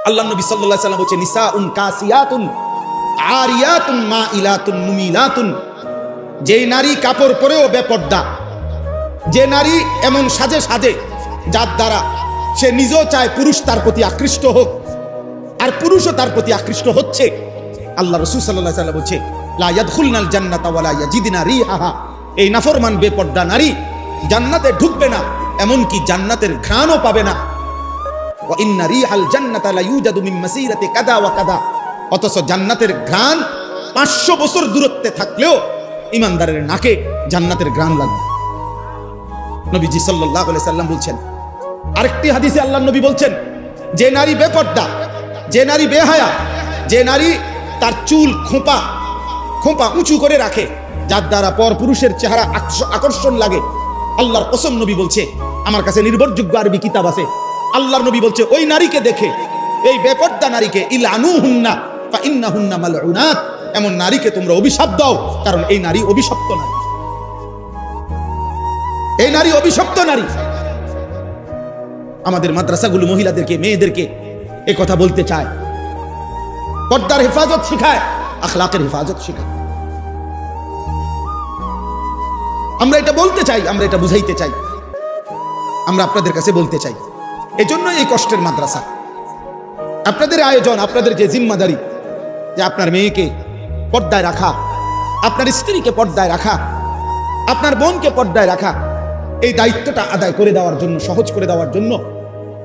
আল্লাহ নবী সাল্লাল্লাহু আলাইহি ওয়াসাল্লাম বলছে নিসাউন কাসিয়াতুন আরিয়াতুন মাইলাতুন মুমিলাতুন, যে নারী কাপড় পরেও বেপর্দা, যে নারী এমন সাজে সাজে যার দ্বারা সে নিজেও চায় পুরুষ তার প্রতি আকৃষ্ট হোক আর পুরুষও তার প্রতি আকৃষ্ট হচ্ছে, আল্লাহ রাসূল সাল্লাল্লাহু আলাইহি ওয়াসাল্লাম বলছে লা ইয়াদখুলনাল জান্নাতা ওয়া লা ইয়াজিদনা রিহাহা, এই নাফরমান বেপর্দা নারী জান্নাতে ঢুকবে না, এমনকি জান্নাতের ঘ্রাণও পাবে না। ওয়া ইন্না রিহাল জান্নাতা লা ইউজাদু মিন মাসিরাতি কাদা ওয়া কাদা, অথচ জান্নাতের ঘ্রাণ 500 বছর দূরত্বে থাকলেও ইমানদারের নাকে জান্নাতের ঘ্রাণ লাগবে। নবীজি সাল্লাল্লাহু আলাইহি সাল্লাম বলছেন, আরেকটি হাদিসে আল্লাহর নবী বলছেন, যে নারী বেপর্দা, যে নারী বেহায়া, যে নারী তার চুল খোঁপা উঁচু করে রাখে, যার দ্বারা পর পুরুষের চেহারা আকর্ষণ লাগে, আল্লাহর কসম নবী বলছে, আমার কাছে নির্ভরযোগ্য আরবি কিতাব আছে, আল্লাহর নবী বলছে ওই নারীকে দেখে, এই বেপর্দা নারীকে ইলানুহুন্না ফা ইন্নাহুন্না মালউনাত, এমন নারীকে তোমরা অভিশাপ দাও, কারণ এই নারী অভিশপ্ত নারী, এই নারী অভিশপ্ত নারী। আমাদের মাদ্রাসাগুলো মহিলাদেরকে, মেয়েদেরকে এই কথা বলতে চায়, পর্দার হেফাজত শিখায়, আখলাকের হেফাজত শিখায়। আমরা এটা বলতে চাই, আমরা এটা বুঝাইতে চাই, আমরা আপনাদের কাছে বলতে চাই। এজন্য এই কষ্টের মাদ্রাসা, আপনাদের আয়োজন, আপনাদের যে জিম্মাদারি, যে আপনার মেয়েকে পর্দায় রাখা, আপনার স্ত্রীকে পর্দায় রাখা, আপনার বোনকে পর্দায় রাখা, এই দায়িত্বটা আদায় করে দেওয়ার জন্য, সহজ করে দেওয়ার জন্য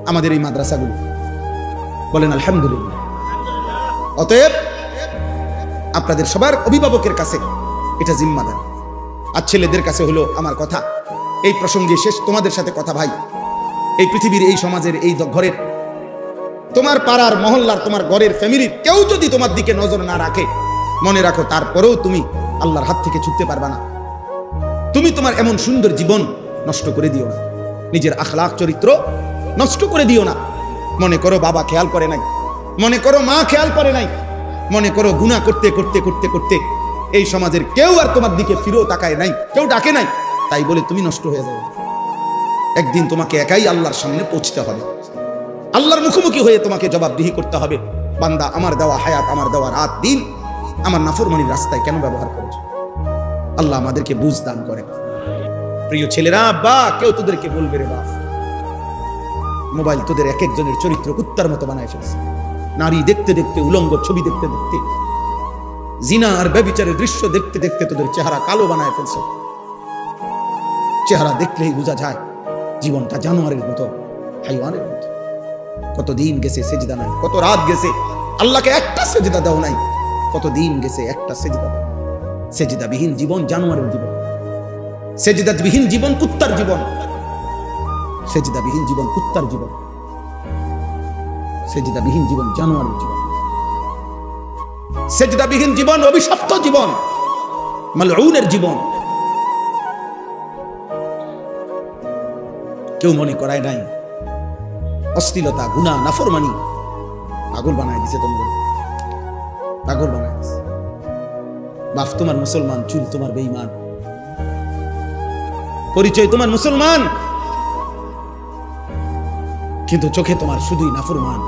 আমাদের এই মাদ্রাসাগুলো। বলেন আলহামদুলিল্লাহ। অতএব আপনাদের সবার অভিভাবকের কাছে এটা জিম্মাদার। আর ছেলেদের কাছে হলো আমার কথা, এই প্রসঙ্গে শেষ তোমাদের সাথে কথা ভাই, এই পৃথিবীর, এই সমাজের, এই ঘরের, তোমার পাড়ার, মহল্লার, তোমার ঘরের, ফ্যামিলির কেউ যদি তোমার দিকে নজর না রাখে, মনে রাখো তারপরেও তুমি আল্লাহর হাত থেকে ছুটতে পারবা না। তুমি তোমার এমন সুন্দর জীবন নষ্ট করে দিও না, নিজের আখলাক চরিত্র নষ্ট করে দিও না। মনে করো বাবা খেয়াল করে নাই, মনে করো মা খেয়াল করে নাই, মনে করো গুনাহ করতে করতে করতে করতে এই সমাজের কেউ আর তোমার দিকে ফিরেও তাকায় নাই, কেউ ডাকে নাই, তাই বলে তুমি নষ্ট হয়ে যাবে। একদিন তোমাকে একাই আল্লাহর সামনে পৌঁছতে হবে, আল্লাহর মুখোমুখি হয়ে তোমাকে জবাবদিহি করতে হবে, বান্দা আমার দেওয়া হায়াত, আমার দেওয়া রাত দিন আমার নাফরমানির রাস্তায় কেন ব্যবহার করেছো। আল্লাহ আমাদেরকে বুঝ দান করে। প্রিয় ছেলেরা, বা কেউ তোদেরকে বলবে রে বাপ, মোবাইল তোদের এক একজনের চরিত্র কুত্তার মতো বানায় ফেলছে। নারী দেখতে দেখতে, উলঙ্গ ছবি দেখতে দেখতে, জিনা আর ব্যভিচারের দৃশ্য দেখতে দেখতে তোদের চেহারা কালো বানায় ফেলছে। চেহারা দেখলেই বোঝা যায় জীবনটা জানোয়ারের মতো, হাইওয়ানের মতো। কত দিন গেছে সেজদা নাই, কত রাত গেছে আল্লাহকে একটা সেজদা দাও নাই, কত দিন গেছে একটা সেজদা দাও। সেজদাবিহীন জীবন জানোয়ারের জীবন, সেজদাবিহীন জীবন কুত্তার জীবন, সেজদাবিহীন জীবন কুত্তার জীবন, সেজদাবিহীন জীবন জানোয়ারের জীবন, সেজদাবিহীন জীবন অভিশপ্ত জীবন, মালউনের জীবন। কেউ মনে করায় নাই অশ্লীলতা, গুনাহ, নাফরমানি পাগল বানায় দিছে, তোমরা পাগল বানায় দিছে। বাপ তোমার মুসলমান, চুল তোমার বেঈমান, পরিচয় তোমার মুসলমান, কিন্তু চোখে তোমার শুধুই নাফরমান,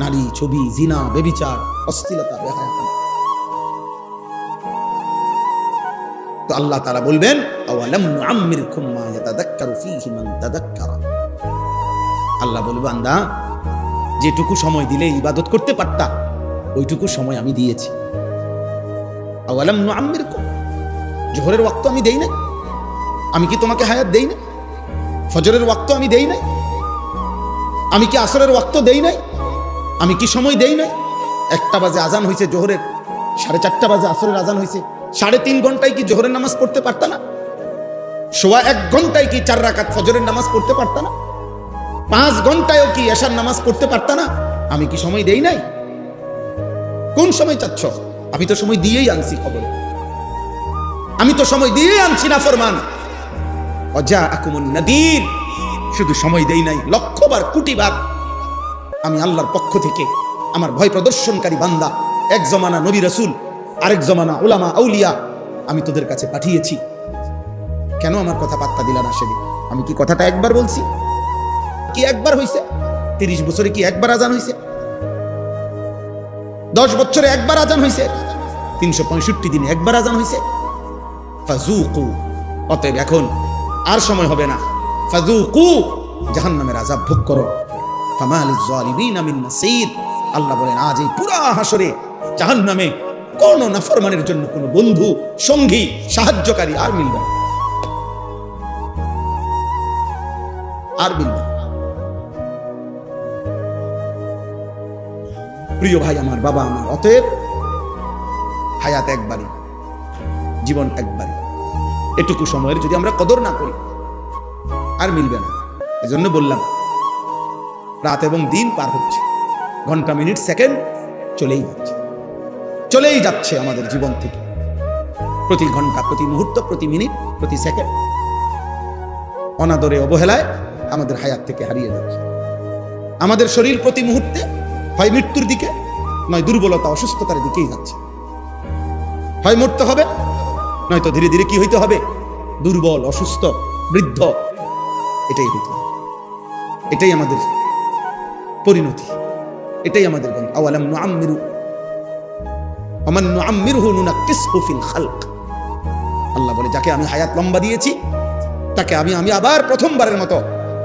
নারী, ছবি, জিনা, ব্যভিচার, অশ্লীলতা, বেহায়াপনা। তো আল্লাহ তাআলা বলবেন আওয়ালাম নুআম্মিরকুম মা ইয়াতাযাক্কারু ফীহি মান তাযাক্কারা। আল্লাহ বলবে, বান্দা যেটুকু সময় দিলে ইবাদত করতে পারতা ওইটুকু সময় আমি দিয়েছি। আওয়ালাম নুআম্মিরকুম, জোহরের ওয়াক্ত আমি দেই নাই? আমি কি তোমাকে হায়াত দেই নাই? ফজরের ওয়াক্ত আমি দেই নাই? আমি কি আসরের ওয়াক্ত দেই নাই? আমি কি সময় দেই নাই? 1টা বাজে আজান হয়েছে জোহরের, 4:30 বাজে আসরের আজান হয়েছে, 3.5 ঘন্টায় কি জোহরের নামাজ পড়তে পারতা না? 1.25 ঘন্টায় কি 4 রাকাত ফজরের নামাজ পড়তে পারতা না? 5 ঘন্টায়ও কি এশার নামাজ পড়তে পারতা না? আমি কি সময় দেই নাই? কোন সময় চাচ্ছ? আমি তো সময় দিয়েই আনছি, খবর আমি তো সময় দিয়েই আনছি না ফরমান। ওয়াজাআকুমুন নাদির, শুধু সময় দেই নাই, লক্ষবার কোটিবার আমি আল্লাহর পক্ষ থেকে আমার ভয় প্রদর্শনকারী বান্দা, এক জমানা নবী রাসূল, আরেক জমানা উলামা আউলিয়া আমি তোদের কাছে পাঠিয়েছি। কেন আমার কথা পাত্তা দিলা না সেদিন? আমি কি কথাটা একবার বলছি? কি একবার হইছে? 30 বছরে কি একবার আজান হইছে? 10 বছরে একবার আজান হয়েছে, 365 দিনে একবার আজান হয়েছে। ফাযুকু, অতএব এখন আর সময় হবে না। ফাযুকু, জাহান্নামের আযাব ভোগ করো। ফামা লিয-যালিমিনা মিন নাসীর, আল্লাহ বলেন আজ এই পুরা হাসরে জাহান্নামে কোন নাফরমানের জন্য কোনো বন্ধু, সঙ্গী, সাহায্যকারী আর মিলবে না, আর মিলবে না। প্রিয় ভাই আমার, বাবা আমার, অতএব হায়াত একবারই, জীবন একবারই। এটুকু সময়ের যদি আমরা কদর না করি আর মিলবে না। এজন্য বললাম রাত এবং দিন পার হচ্ছে, ঘন্টা, মিনিট, সেকেন্ড চলেই যাচ্ছে, চলেই যাচ্ছে আমাদের জীবন থেকে। প্রতি ঘন্টা, প্রতি মুহূর্ত, প্রতি মিনিট, প্রতি সেকেন্ড অনাদরে, অবহেলায় আমাদের হায়াত থেকে হারিয়ে যাচ্ছে। আমাদের শরীর প্রতি মুহূর্তে হয় মৃত্যুর দিকে, নয় দুর্বলতা, অসুস্থতার দিকেই যাচ্ছে। হয় মরতে হবে, নয়তো ধীরে ধীরে কি হইতে হবে? দুর্বল, অসুস্থ, বৃদ্ধ। এটাই হইতে হবে, এটাই আমাদের পরিণতি, এটাই আমাদের গণ। আওয়ালাম নুআম্মিরু ওমান নুআম্মিরহু নুনাক্কিসহু ফিল খালক। আল্লাহ বলে যাকে আমি হায়াত লম্বা দিয়েছি তাকে আমি আবার প্রথমবারের মতো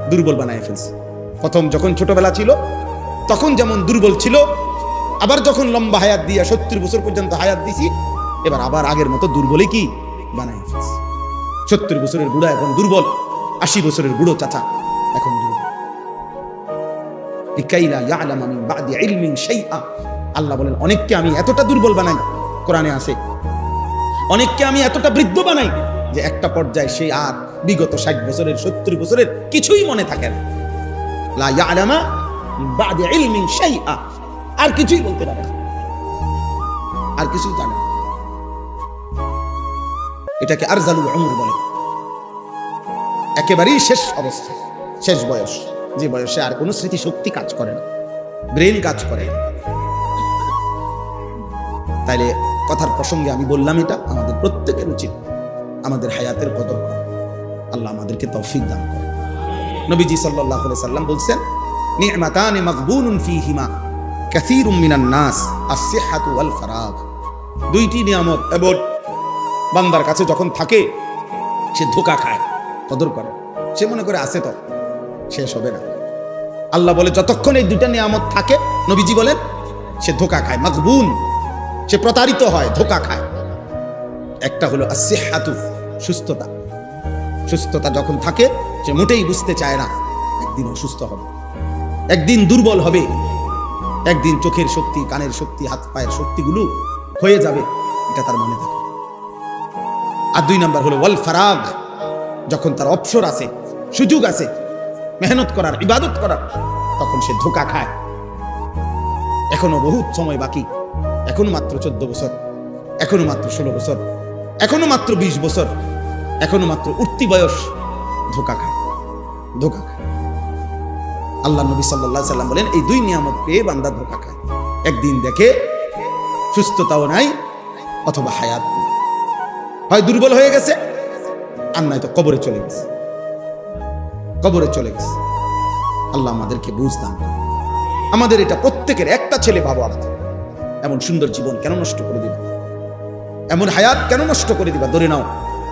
দুর্বল বানায় ফেলছি। প্রথম যখন ছোটবেলা ছিল তখন যেমন দুর্বল ছিল, আবার যখন লম্বা হায়াত দিয়ে 70 বছর পর্যন্ত হায়াত দিছি, এবার আবার আগের মতো দুর্বলই কি বানায় ফেলছি। 70 বছরের বুড়া এখন দুর্বল, 80 বছরের বুড়ো চাচা এখন দুর্বল। লিকাইলা ইয়ালামা মিন বাদি ইলমিন শাইআ, আল্লাহ বলেন অনেককে আমি এতটা দুর্বল বানাই, কোরআনে আছে, অনেককে আমি এতটা বৃদ্ধ বানাই যে একটা পর্যায়ে সে আর বিগত 60 বছরের, 70 বছরের কিছুই মনে থাকে না। লা ইয়ালামা মিন বাদি ইলমিন শাইআ, আর কিছুই বলতে পারে না, আর কিছুই জানে না। এটাকে আরজালুল উমর বলে, একেবারেই শেষ অবস্থা, শেষ বয়স, যে বয়সে আর কোনো স্মৃতিশক্তি কাজ করে না, ব্রেন কাজ করে। তাইলে কথার প্রসঙ্গে আমি বললাম, এটা আমাদের প্রত্যেকের উচিত আমাদের হায়াতের কদর করা। আল্লাহ আমাদেরকে তৌফিক দান করে। নবীজি সাল্লাল্লাহু আলাইহি সাল্লাম বলছেন, নি'মাতানি মাগবুনুন ফীহিমা কাসীরুম মিনান নাস, আস-সিহহাতু ওয়াল ফারাগ। দুইটি নিয়ামত এবং বান্দার কাছে যখন থাকে সে ধোঁকা খায়, কদর করে, সে মনে করে আছে তো শেষ হবে না। আল্লাহ বলে যতক্ষণ এই দুইটা নিয়ামত থাকে, নবীজি বলেন, সে ধোঁকা খায়, মাগবুন, সে প্রতারিত হয়, ধোঁকা খায়। একটা হলো as-sihhatu, সুস্থতা। সুস্থতা যখন থাকে সে মোটেই বুঝতে চায় না একদিন অসুস্থ হবে, একদিন দুর্বল হবে, একদিন চোখের শক্তি, কানের শক্তি, হাত পায়ের শক্তিগুলো হয়ে যাবে, এটা তার মনে থাকে। আর 2 নাম্বার হলো ওয়াল ফারাগ, যখন তার অবসর আছে, সুযোগ আছে মেহনত করার, ইবাদত করার, তখন সে ধোঁকা খায়। এখনো বহুত সময় বাকি, এখনো মাত্র 14 বছর, এখনো মাত্র 16 বছর, এখনো মাত্র 20 বছর, এখনো মাত্র উঠতি বয়স, ধোঁকা খায়, ধোঁকা খায়। আল্লাহ নবী সাল্লাল্লাহু আলাইহি সাল্লাম বলেন, এই 2 নিয়ামত পেয়ে বান্দা ধোঁকা খায়। একদিন দেখে সুস্থতাও নাই, অথবা হায়াত নেই, হয় দুর্বল হয়ে গেছে, আর নয়তো কবরে চলে গেছে, কবরে চলে গেছে। আল্লাহ আমাদেরকে বুঝ দান করুন। আমাদের এটা প্রত্যেকের, একটা ছেলে ভাবো, আমাদের এমন সুন্দর জীবন কেন নষ্ট করে দিবা, এমন হায়াত কেন নষ্ট করে দিবা? ধরে নাও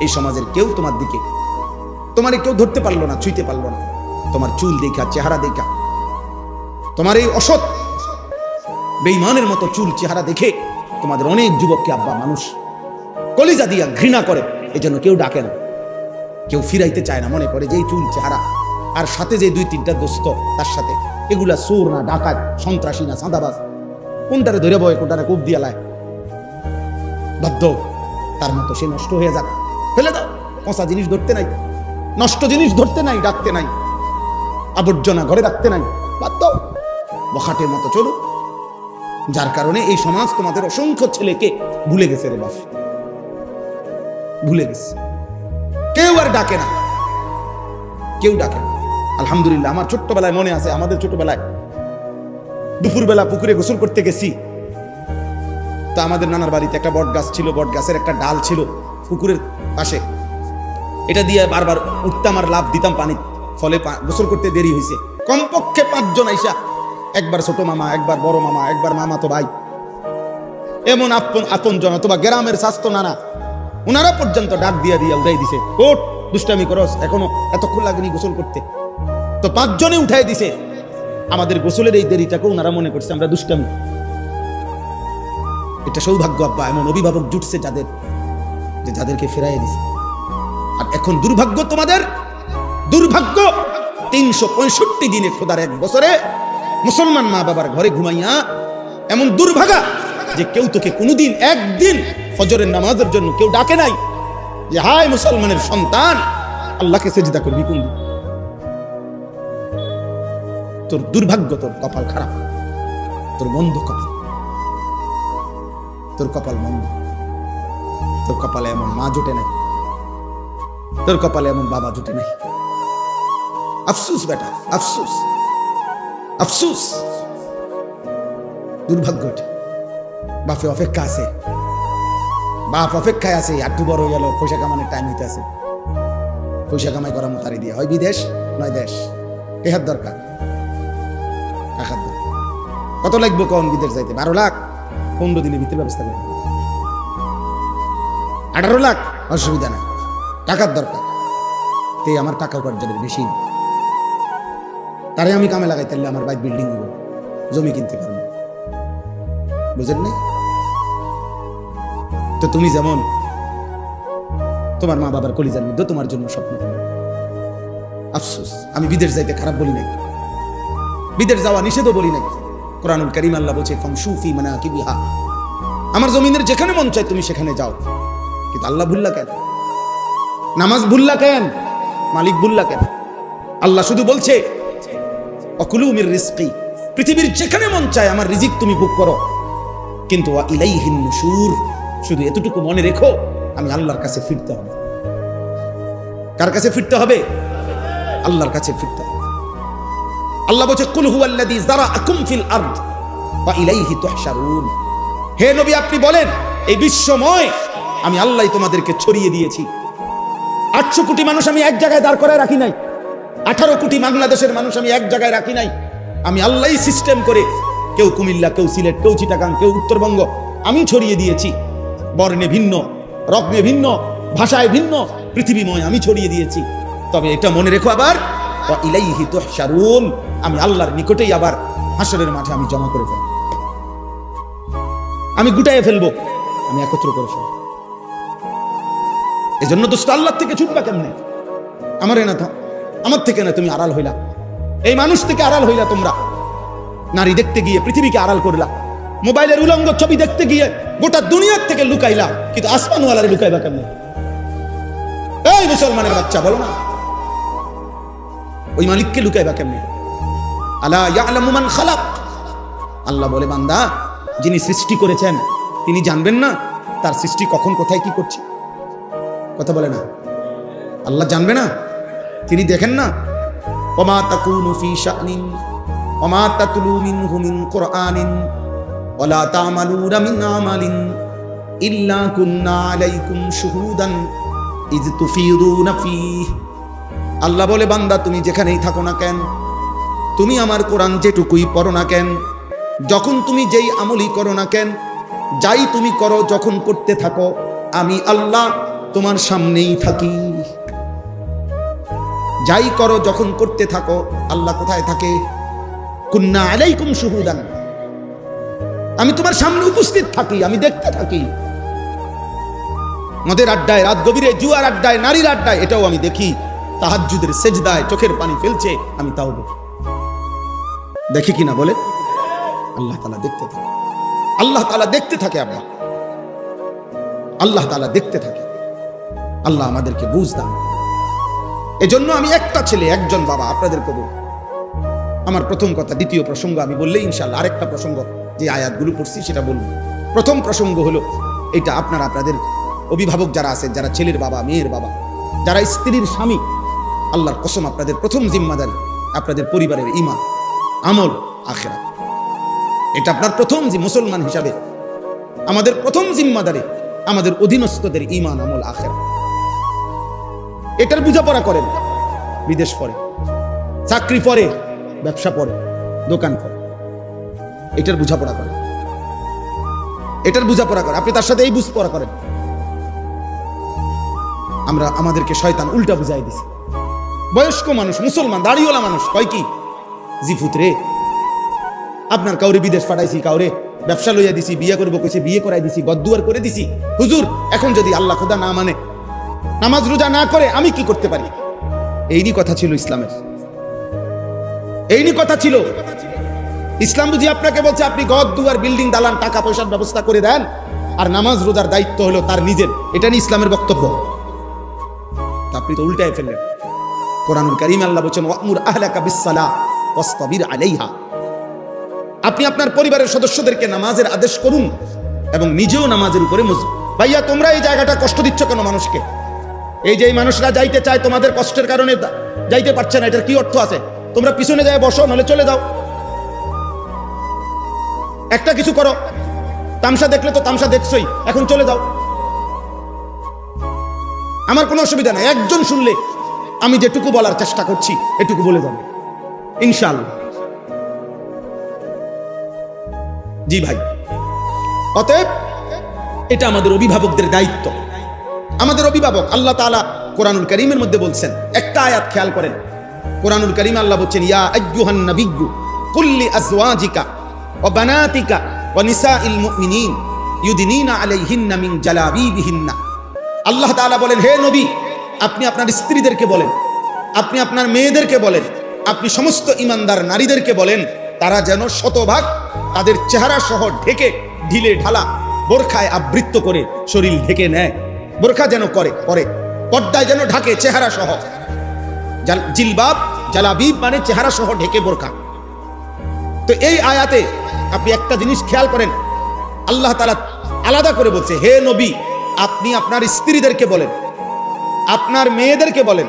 এই সমাজের কেউ তোমার দিকে, তোমার কেউ ধরতে পারলো না, ছুঁইতে পারলো না, তোমার চুল দেখা, চেহারা দেখা, তোমার এই অসৎ বেঈমানের মতো চুল চেহারা দেখে তোমাদের অনেক যুবককে আব্বা মানুষ কলিজা দিয়া ঘৃণা করে, এজন্য কেউ ডাকে না, কেউ ফিরাইতে চায় না, মনে করে যে এই চুল চেহারা, আর সাথে যে 2-3টা দোস্ত তার সাথে, এগুলা চোর না, ডাকাত, সন্ত্রাসী না, চাঁদাবাজ, কোনটারে ধরে বয়, কোনটারে কূপ দিয়া লায়, বাধ্য তার মতো সে নষ্ট হয়ে যাক, ফেলে দাও। পচা জিনিস ধরতে নাই, নষ্ট জিনিস ধরতে নাই, ডাকতে নাই, আবর্জনা ঘরে রাখতে নাই, বাধ্য বখাটের মতো চলুক। যার কারণে এই সমাজ তোমাদের অসংখ্য ছেলেকে ভুলে গেছে রে বাপ, ভুলে গেছে, কেউ আর ডাকে না, কেউ ডাকে না। আলহামদুলিল্লাহ, আমার ছোট্টবেলায় মনে আছে, আমাদের ছোটবেলায় দুপুরবেলা পুকুরে গোসল করতে গেছি, তো আমাদের নানার বাড়িতে একটা বট গাছ ছিল, বট গাছের একটা ডাল ছিল পুকুরের পাশে, এটা দিয়ে বারবার উঠতাম আর লাফ দিতাম পানি, ফলে গোসল করতে দেরি হয়েছে। কমপক্ষে 5 জন আইসা, একবার ছোট মামা, একবার বড় মামা, একবার মামা তো ভাই, এমন আপন জন অথবা গ্রামের স্বাস্থ্য নানা, ওনারা পর্যন্ত ডাক দিয়া উঠাই দিছে, ওঠ দুষ্টামি করস, এখনো এতক্ষণ লাগেনি গোসল করতে। তো 5 জনে উঠাই দিছে। আমাদের গোসলের এই দেরিটাকেও ওনারা মনে করছে আমরা দুষ্টামি। এটা সৌভাগ্য আব্বা, এমন অভিভাবক জুটছে যাদেরকে ফেরাই দিছে। আর এখন দুর্ভাগ্য, তোমাদের দুর্ভাগ্য, 365 দিনে খোদার 1 বছরে মুসলমান মা বাবার ঘরে ঘুমাইয়া এমন দুর্ভাগা যে কেউ তোকে কোনোদিন একদিন ফজরের নামাজের জন্য কেউ ডাকে নাই যে হায় মুসলমানের সন্তান আল্লাহকে সেজদা করবি কোন দিন। তোর দুর্ভাগ্য, তোর কপাল খারাপ, তোর মন্দ কপাল, তোর কপাল মন্দ। তোর কপালে এমন মা জুটে নাই, তোর কপালে এমন বাবা জুটে নাই। আফসুস বেটা, আফসুস, আফসুস, দুর্ভাগ্য। বাপে অপেক্ষা আছে, বাপ অপেক্ষায় আছে, একটু বড় হয়ে গেল, পয়সা কামানোর টাইম হইতে আছে, পয়সা কামাই করার মতারি দিয়ে হয় বিদেশ নয় দেশ। টেহার দরকার, টাকার দরকার। কত লাগবে কোন বিদেশ যাইতে? 12 লাখ, 15 দিনের ভিতরে ব্যবস্থা করে। 18 লাখ, অসুবিধা নাই, টাকার দরকার। তে আমার টাকা উপার্জনের বেশি, তারে আমি কামে লাগাই, তাহলে আমার বাইক বিল্ডিং দিব, জমি কিনতে পারবো। বুঝেন নাই? তো তুমি যেমন তোমার মা বাবার কলিজার মধ্যে তোমার জন্য স্বপ্ন। আফসোস, আমি বিদেশ যাইতে খারাপ বলি নাই, বিদেশ যাওয়া নিষেধও বলি নাই। কোরআনুল কারীম আল্লাহ বলছে ফামশু ফি মানাকিবিহা, আমার জমিনের যেখানে মন চায় তুমি সেখানে যাও। কিন্তু আল্লাহ ভুললা কেন? নামাজ ভুললা কেন? মালিক ভুললা কেন? আল্লাহ শুধু বলছে অকুলু মির রিজকি, পৃথিবীর যেখানে মন চায় আমার রিজিক তুমি ভোগ করো, কিন্তু ওয়া ইলাইহিন নুশুর, শুধু এতটুকু মনে রেখো আমি আল্লাহর কাছে ফিরতে হবে। কার কাছে ফিরতে হবে? আল্লাহর কাছে ফিরতে হবে। আল্লাহ বলছে কুল হুয়াল্লাযী যারাআকুম ফিল আরদ ওয়া ইলাইহি তুহশারুন। হে নবী আপনি বলেন এই বিশ্বময় আমি আল্লাহই তোমাদেরকে ছড়িয়ে দিয়েছি। 800 কোটি মানুষ আমি এক জায়গায় দাঁড় করায় রাখি নাই, 18 কোটি বাংলাদেশের মানুষ আমি এক জায়গায় রাখি নাই। আমি আল্লাহই সিস্টেম করে, কেউ কুমিল্লা, কেউ সিলেট, কেউ চিটাগাং, কেউ উত্তরবঙ্গ, আমি ছড়িয়ে দিয়েছি। বর্ণে ভিন্ন, রত্নে ভিন্ন, ভাষায় ভিন্ন, পৃথিবীময় আমি ছড়িয়ে দিয়েছি। তবে এটা মনে রেখো আবার ওয়া ইলাইহি তুহশারুন, আমি আল্লাহর নিকটেই আবার হাসরের মাঠে আমি জমা করে ফেলবো, আমি গুটায়ে ফেলবো, আমি একত্র করে ফেলবো। এজন্য দোস্ত আল্লাহ থেকে ছুটবা কেমনে? আমার থেকে না, তুমি আড়াল হইলা, এই মানুষ থেকে আড়াল হইলা। তোমরা নারী দেখতে গিয়ে পৃথিবীকে আড়াল করলা, মোবাইলের উলঙ্গ ছবি দেখতে গিয়ে গোটা দুনিয়ার থেকে লুকাইলা, কিন্তু আসমানওয়ালারে লুকাইবা কেমনে? এই মুসলমানের বাচ্চা বলো না, ওই মালিককে লুকাইবা কেমনে? আলা ইয়ালামু মান খালাক, আল্লাহ বলে বান্দা যিনি সৃষ্টি করেছেন তিনি জানবেন না তার সৃষ্টি কখন কোথায় কি করছে? কথা বলে না, আল্লাহ জানবে না? তিনি দেখেন না? ওমা তাকুনু ফি শানিন ওমা তাতলু মিনহু মিন কুরআনিন ওয়ালা তা'মালুনা মিন আমালিন ইল্লা কুননা আলাইকুম শুহুদান ইয তুফিদুনা ফীহ। আল্লাহ বলে বান্দা তুমি যেখানেই থাকো না কেন, তুমি আমার কোরআন যেটুকুই পড়ো না কেন, যখন তুমি যেই আমলই করো না কেন, যাই তুমি করো, যখন করতে থাকো, আমি আল্লাহ তোমার সামনেই থাকি। যাই করো যখন করতে থাকো, আল্লাহ কোথায় থাকে? কুন্না আলাইকুম শুহুদান, আমি তোমার সামনে উপস্থিত থাকি, আমি দেখতে থাকি। মদের আড্ডায়, রাত গভীরে জুয়ার আড্ডায়, নারীর আড্ডায়, এটাও আমি দেখি। তাহাজ্জুদের সেজদায় চোখের পানি ফেলছে, আমি তাও দেখি কিনা বলে? আল্লাহ তাআলা দেখতে থাকে, আল্লাহ তাআলা দেখতে থাকে। আল্লাহ তাআলা দেখতে থাকে। আল্লাহ আমাদেরকে বুঝ দান। এজন্য আমি একটা ছেলে, একজন বাবা, আপনাদেরকে বলব আমার প্রথম কথা। দ্বিতীয় প্রসঙ্গ আমি বললে ইনশাআল্লাহ আরেকটা প্রসঙ্গ যে আয়াতগুলো পড়ছি সেটা বলবো। প্রথম প্রসঙ্গ হলো এটা, আপনারা আপনাদের অভিভাবক যারা আছেন, যারা ছেলের বাবা, মেয়ের বাবা, যারা স্ত্রীর স্বামী, আল্লাহর কসম আপনাদের প্রথম জিম্মাদারি আপনাদের পরিবারের ঈমান, আমল, আখিরাত। এটা আপনার প্রথম মুসলমান হিসাবে আমাদের প্রথম জিম্মাদারি, আমাদের অধীনস্থদের ঈমান, আমল, আখিরাত। এটার বোঝাপড়া করেন। বিদেশ পড়ে, চাকরি পড়ে, ব্যবসা পড়ে, দোকান পড়ে, এটার বোঝাপড়া করেন। এটার বোঝাপড়া করে, আপনি তার সাথে এই বুঝপড়া করেন। আমরা আমাদেরকে শয়তান উল্টা বুঝাই দিছে। বয়স্ক মানুষ, মুসলমান, দাড়িওয়ালা মানুষ কয় কি, জি ফুতরে আপনার কাউরে বিদেশ পাঠাইছি, কাউরে ব্যবসা লইয়া দিছি, বিয়ে করবো কইছে বিয়ে করাই দিছি, গদ্দুয়ার করে দিছি, হুজুর এখন যদি আল্লাহ খোদা না মানে, নামাজ রোজা না করে আমি কি করতে পারি? এইনি কথা ছিল ইসলামের, এইনি কথা ছিল ইসলাম। বুঝি আপনাকে বলছে আপনি গদ্দুয়ার, বিল্ডিং, দালান, টাকা পয়সার ব্যবস্থা করে দেন, আর নামাজ রোজার দায়িত্ব হলো তার নিজের। এটা নিয়ে ইসলামের বক্তব্য। আপনি তো উল্টায় ফেললেন। কোরআনুল কারীম আল্লাহ বলেছেন ওয়া'মুর আহলাকা বিস-সালাহ ওয়াসতাবির আলাইহা। আপনি আপনার পরিবারের সদস্যদেরকে নামাজের আদেশ করুন এবং নিজেও নামাজের উপরে মজবুত। ভাইয়া তোমরা এই জায়গাটা কষ্ট দিচ্ছ কেন মানুষকে? এই যে এই মানুষরা যাইতে চায়, তোমাদের কষ্টের কারণে যাইতে পারছে না, এটার কি অর্থ আছে? তোমরা পিছনে যায় বসো, নাহলে চলে যাও, একটা কিছু করো। তামসা দেখলে তো তামসা দেখছই, এখন চলে যাও, আমার কোনো অসুবিধা নাই। একজন শুনলে আমি যেটুকু বলার চেষ্টা করছি এটুকু বলে যাবে ইনশাআল্লাহ। জি ভাই, অতএব এটা আমাদের অভিভাবকদের দায়িত্ব। আমাদের অভিভাবক আল্লাহ তাআলা কোরআনুল কারীমের মধ্যে বলছেন, একটা আয়াত খেয়াল করেন, কোরআনুল কারীমে আল্লাহ বলছেন ইয়া আইয়ুহান নাবিয়্যু কুল লিআজওয়াজিকা ওয়া বানাতিকা ওয়া নিসাইল মুমিনিন ইউদিনিনা আলাইহিন্না মিন জালাবিবিহিন্না। আল্লাহ তাআলা বলেন, হে নবী, আপনি আপনার স্ত্রীদেরকে বলেন, আপনি আপনার মেয়েদেরকে বলেন, আপনি সমস্ত ঈমানদার নারীদেরকে বলেন, তারা যেন শতভাগ তাদের চেহারা সহ ঢেকে, ঢিলে ঢালা বোরখায় আবৃত্ত করে শরীর ঢেকে নেয়। বোরখা যেন করে, পর্দায় যেন ঢাকে চেহারা সহ। জিলবাব, জালাবিব মানে চেহারা সহ ঢেকে বোরখা। তো এই আয়াতে আপনি একটা জিনিস খেয়াল করেন, আল্লাহ তাআলা আলাদা করে বলছে, হে নবী, আপনি আপনার স্ত্রীদেরকে বলেন, আপনার মেয়েদেরকে বলেন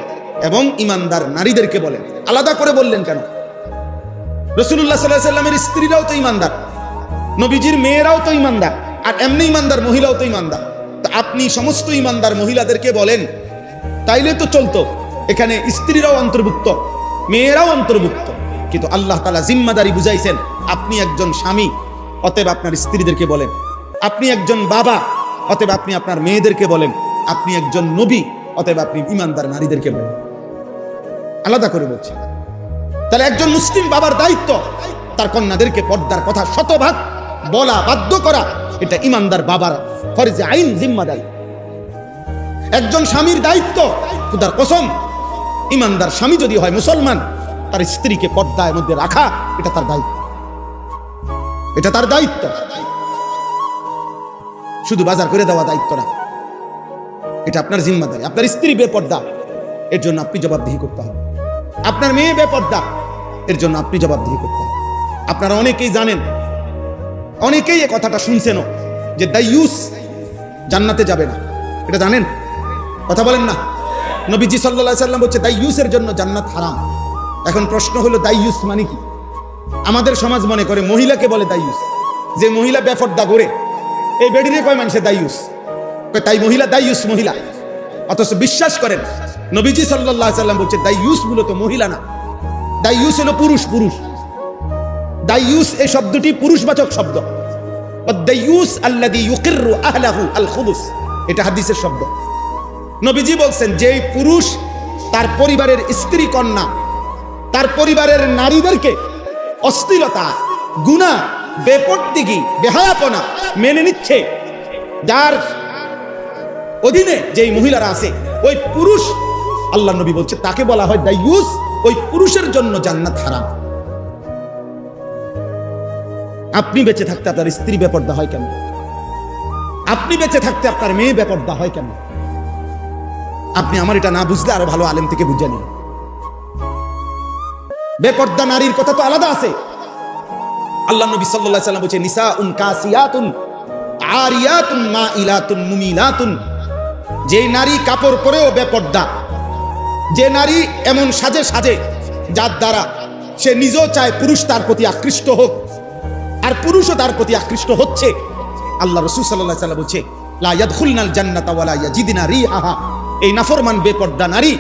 এবং ঈমানদার নারীদেরকে বলেন। আলাদা করে বললেন কেন? রাসূলুল্লাহ সাল্লাল্লাহু আলাইহি ওয়াসাল্লামের স্ত্রীরাও তো ঈমানদার, নবীজির মেয়েরাও তো ঈমানদার, আর এমনি ঈমানদার মহিলাও তো ঈমানদার। তো আপনি সমস্ত ঈমানদার মহিলাদেরকে বলেন, তাইলে তো চলতো। এখানে স্ত্রীরাও অন্তর্ভুক্ত, মেয়েরাও অন্তর্ভুক্ত, কিন্তু আল্লাহ তাআলা জিম্মাদারি বুঝাইছেন, আপনি একজন স্বামী, অতএব আপনার স্ত্রীদেরকে বলেন। আপনি একজন বাবা, অতএব আপনি আপনার মেয়েদেরকে বলেন। আপনি একজন নবী, অতএব আপনি ঈমানদার নারীদেরকে বলেন। আলাদা করে বলছি। তাহলে একজন মুসলিম বাবার দায়িত্ব তার কন্যাদেরকে পর্দার কথা শতভাগ বলা, বাধ্য করা, এটা ঈমানদার বাবার ফরজে আইন, জিম্মাদারি। একজন স্বামীর দায়িত্ব, খুদার কসম, ঈমানদার স্বামী যদি হয় মুসলমান, তার স্ত্রীকে পর্দার মধ্যে রাখা, এটা তার দায়িত্ব, এটা তার দায়িত্ব। শুধু বাজার করে দেওয়া দায়িত্ব না, এটা আপনার জিম্মাদারি। আপনার স্ত্রী বেপর্দা, এর জন্য আপনি জবাবদিহি করতে হবে। আপনার মেয়ে বেপর্দা, এর জন্য আপনি জবাবদিহি করতে হবে। আপনারা অনেকেই জানেন, অনেকেই এই কথাটা শুনছেন যে দাইয়ুস জান্নাতে যাবে না, এটা জানেন? কথা বলেন না। নবীজি সাল্লাল্লাহু আলাইহি ওয়াসাল্লাম বলছে দাইয়ুসের জন্য জান্নাত হারাম। এখন প্রশ্ন হলো দাইয়ুস মানে কি? আমাদের সমাজ মনে করে মহিলাকে বলে দাইয়ুস, যে মহিলা বেপর্দা করে, এই বেডিরে কয় মানুষে দাইয়ুস, তাই মহিলা দাইয়ুস মহিলা। অথচ বিশ্বাস করেন নবীজি সাল্লাল্লাহু আলাইহি ওয়াসাল্লাম বলছে দাইয়ুস মূলত মহিলা না, দাইয়ুস হলো পুরুষ। দাইয়ুস এই শব্দটি পুরুষবাচক শব্দ। দাইয়ুস আল্লাযী ইউকিররু আহলাহু আল খুবুস, এটা হাদিসের শব্দ। নবীজি বলছেন যে পুরুষ তার পরিবারের স্ত্রী কন্যা, তার পরিবারের নারীদেরকে অশ্লীলতা, গুনাহ, বেপরদিগি, বেহায়াপনা মেনে নিচ্ছে, যার অধীনে যেই মহিলারা আছে, ওই পুরুষ, আল্লাহ নবী বলছে তাকে বলা হয় দাইয়ুস। ওই পুরুষের জন্য জান্নাত হারাম। আপনি বেঁচে থাকতে আপনার স্ত্রী বেপর্দা হয় কেন? আপনি বেঁচে থাকতে আপনার মেয়ে বেপর্দা হয় কেন? আপনি আমার এটা না বুঝলে আরো ভালো আলেম থেকে বুঝে নিন। বেপর্দা নারীর কথা তো আলাদা আছে। আল্লাহ নবী সাল্লাল্লাহু আলাইহি ওয়াসাল্লাম বলেছেন নিসাউন কাসিয়াতুন আরিয়াতুন মাইলাতুন মুমিলাতুন। যে নারী কাপড় পরেও বেপর্দা, যে নারী এমন সাজে সাজে যার দ্বারা সে নিজেও চায় পুরুষ তার প্রতি আকৃষ্ট হোক, আর পুরুষও তার প্রতি আকৃষ্ট হচ্ছে, আল্লাহ রাসূল সাল্লাল্লাহু আলাইহি ওয়াসাল্লাম বলেছে লা ইয়াদখুলনাল জান্নাতা ওয়ালা ইয়াজিদনা রিহাহা। এই নাফরমান বেপর্দা নারী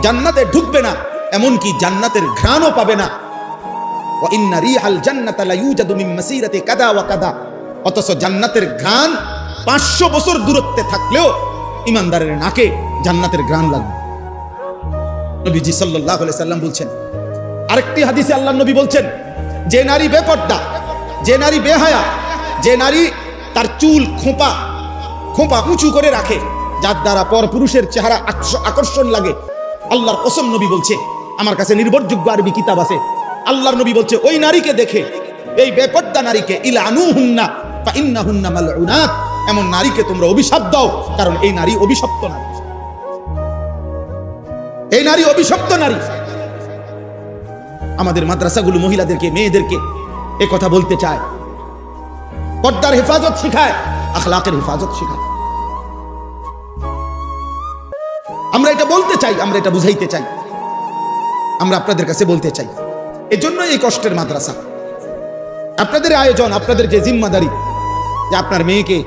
জান্নাতে ঢুকবে না, এমনকি জান্নাতের ঘ্রাণও পাবে না। ওয়া ইন্না রিহাল জান্নাতা লা ইউজাদু মিন মাসিরাতি কাদা ওয়া কাদা। অথচ জান্নাতের ঘ্রাণ 500 বছর দূরত্বে থাকলেও ইমানদারের নাকে জান্নাতের ঘ্রাণ লাগবে। নবীজি সাল্লাল্লাহু আলাইহি সাল্লাম বলছেন, আরেকটি হাদিসে আল্লাহর নবী বলছেন, যে নারী বেপর্দা, যে নারী বেহায়া, যে নারী তার চুল খোঁপা খোঁপা উঁচু করে রাখে, যার দ্বারা পরপুরুষের চেহারা আকর্ষণ লাগে, আল্লাহর কসম নবী বলছে, আমার কাছে নির্ভরযোগ্য আরবি কিতাব আছে, আল্লাহর নবী বলছে ওই নারীকে দেখে, এই বেপর্দা নারীকে ইলআনুহুন্না ফাইন্নাহুন্না মালউনাত, এমন নারীকে তোমরা অভিশাপ দাও, কারণ এই নারী অভিশপ্ত নারী, এই নারী অভিশপ্ত নারী। আমাদের মাদ্রাসাগুলো মহিলাদেরকে, মেয়েদেরকে এ কথা বলতে চায়, পর্দার হেফাজত শিখায়, আখলাকের হেফাজত শিখায়। আমরা এটা বলতে চাই, আমরা এটা বুঝাইতে চাই, আমরা আপনাদের কাছে বলতে চাই। এজন্য এই কষ্টের মাদ্রাসা, আপনাদের আয়োজন, আপনাদের যে জিম্মাদারি, যে আপনার মেয়েকে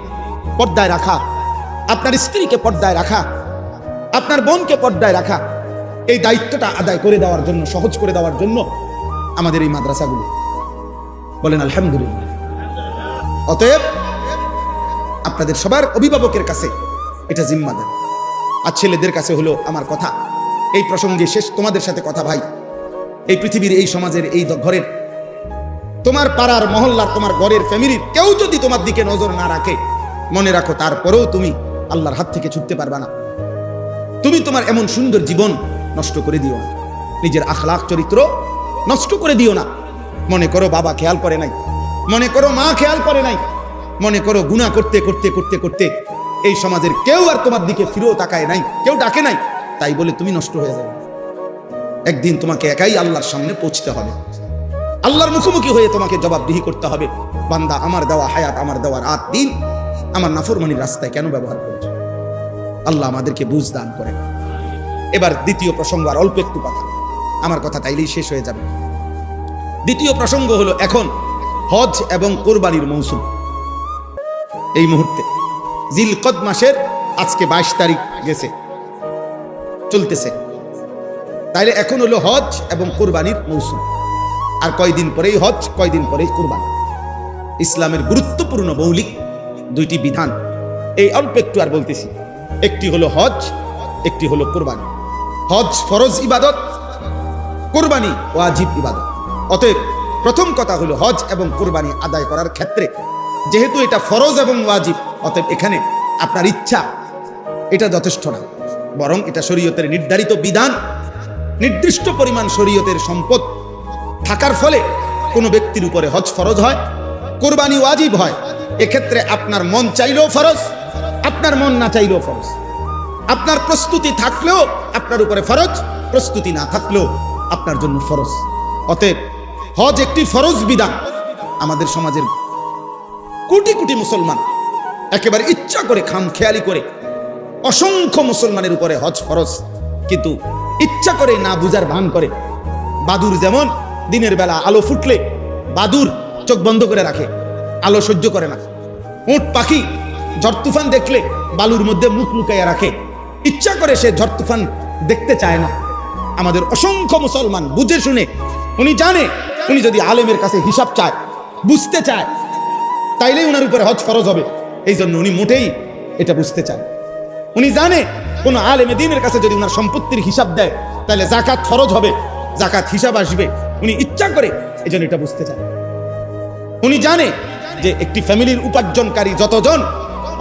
পর্দায় রাখা, আপনার স্ত্রীকে পর্দায় রাখা, আপনার বোনকে পর্দায় রাখা, এই দায়িত্বটা আদায় করে দেওয়ার জন্য, সহজ করে দেওয়ার জন্য আমাদের এই মাদ্রাসাগুলো। বলেন আলহামদুলিল্লাহ। অতএব আপনাদের সবার অভিভাবকের কাছে এটা জিম্মাদারি। আর ছেলেদের কাছে হলো আমার কথা, এই প্রসঙ্গে শেষ তোমাদের সাথে কথা ভাই, এই পৃথিবীর, এই সমাজের, এই ঘরের, তোমার পাড়ার, মহল্লার, তোমার ঘরের, ফ্যামিলির কেউ যদি তোমার দিকে নজর না রাখে, মনে রাখো তারপরেও তুমি আল্লাহর হাত থেকে ছুটতে পারবা না। তুমি তোমার এমন সুন্দর জীবন নষ্ট করে দিও না, নিজের আখলাক চরিত্র নষ্ট করে দিও না। মনে করো বাবা খেয়াল করে নাই, মনে করো মা খেয়াল করে নাই, মনে করো গুনাহ করতে করতে করতে করতে এই সমাজের কেউ আর তোমার দিকে ফিরেও তাকায় নাই, কেউ ডাকে নাই, তাই বলে তুমি নষ্ট হয়ে যাবে। একদিন তোমাকে একাই আল্লাহর সামনে পৌঁছতে হবে, আল্লাহর মুখোমুখি হয়ে তোমাকে জবাবদিহি করতে হবে, বান্দা আমার দেওয়া হায়াত, আমার দেওয়া রাত দিন আমার নাফরমানির রাস্তায় কেন ব্যবহার করেছো। আল্লাহ আমাদেরকে বুঝ দান করে। এবার দ্বিতীয় প্রসঙ্গ, আর অল্প একটু কথা, আমার কথা তাইলেই শেষ হয়ে যাবে। দ্বিতীয় প্রসঙ্গ হলো, এখন হজ এবং কোরবানির মৌসুম। এই মুহূর্তে জিলকদ মাসের আজকে 22 তারিখ গেছে, চলতেছে, তাইলে এখন হলো হজ এবং কোরবানির মৌসুম। আর কয়দিন পরেই হজ, কয়দিন পরেই কোরবানি। ইসলামের গুরুত্বপূর্ণ মৌলিক দুইটি বিধান, এই অল্প একটু আর বলতেছি। একটি হলো হজ, একটি হলো কোরবানি। হজ ফরজ ইবাদত, কোরবানি ওয়াজিব ইবাদত। অতএব প্রথম কথা হলো, হজ এবং কোরবানি আদায় করার ক্ষেত্রে যেহেতু এটা ফরজ এবং ওয়াজিব, অতএব এখানে আপনার ইচ্ছা এটা যথেষ্ট না, বরং এটা শরীয়তের নির্ধারিত বিধান। নির্দিষ্ট পরিমাণ শরীয়তের সম্পদ থাকার ফলে কোনো ব্যক্তির উপরে হজ ফরজ হয়, কোরবানি ওয়াজিব হয়। এক্ষেত্রে আপনার মন চাইলেও ফরজ, আপনার মন না চাইলেও ফরজ। আপনার প্রস্তুতি থাকলেও আপনার উপরে ফরজ, প্রস্তুতি না থাকলেও আপনার জন্য ফরজ। অতএব হজ একটি ফরজ বিধান। আমাদের সমাজের কোটি কোটি মুসলমান একেবারে ইচ্ছা করে, খামখেয়ালি করে, অসংখ্য মুসলমানের উপরে হজ ফরজ, কিন্তু ইচ্ছা করে না বুঝার ভান করে। বাদুর যেমন দিনের বেলা আলো ফুটলে বাদুর চোখ বন্ধ করে রাখে, আলো সহ্য করে না। উট পাখি ঝড় তুফান দেখলে বালুর মধ্যে মুখ লুকাইয়া রাখে, ইচ্ছা করে সে ঝড় তুফান দেখতে চায় না। আমাদের অসংখ্য মুসলমান বুঝে শুনে, উনি জানে উনি যদি আলেমের কাছে হিসাব চায়, বুঝতে চায়, তাইলেই উনার উপরে হজ ফরজ হবে। এই জন্য উনি মোটেই এটা বুঝতে চায়। উনি জানে কোন আলেমে দ্বীনের কাছে যদি উনার সম্পত্তির হিসাব দেয়, তাহলে যাকাত ফরজ হবে, যাকাত হিসাব আসবে। উনি ইচ্ছা করে এই জন্য এটা বুঝতে চায়। উনি জানে যে একটি ফ্যামিলির উপার্জনকারী যতজন,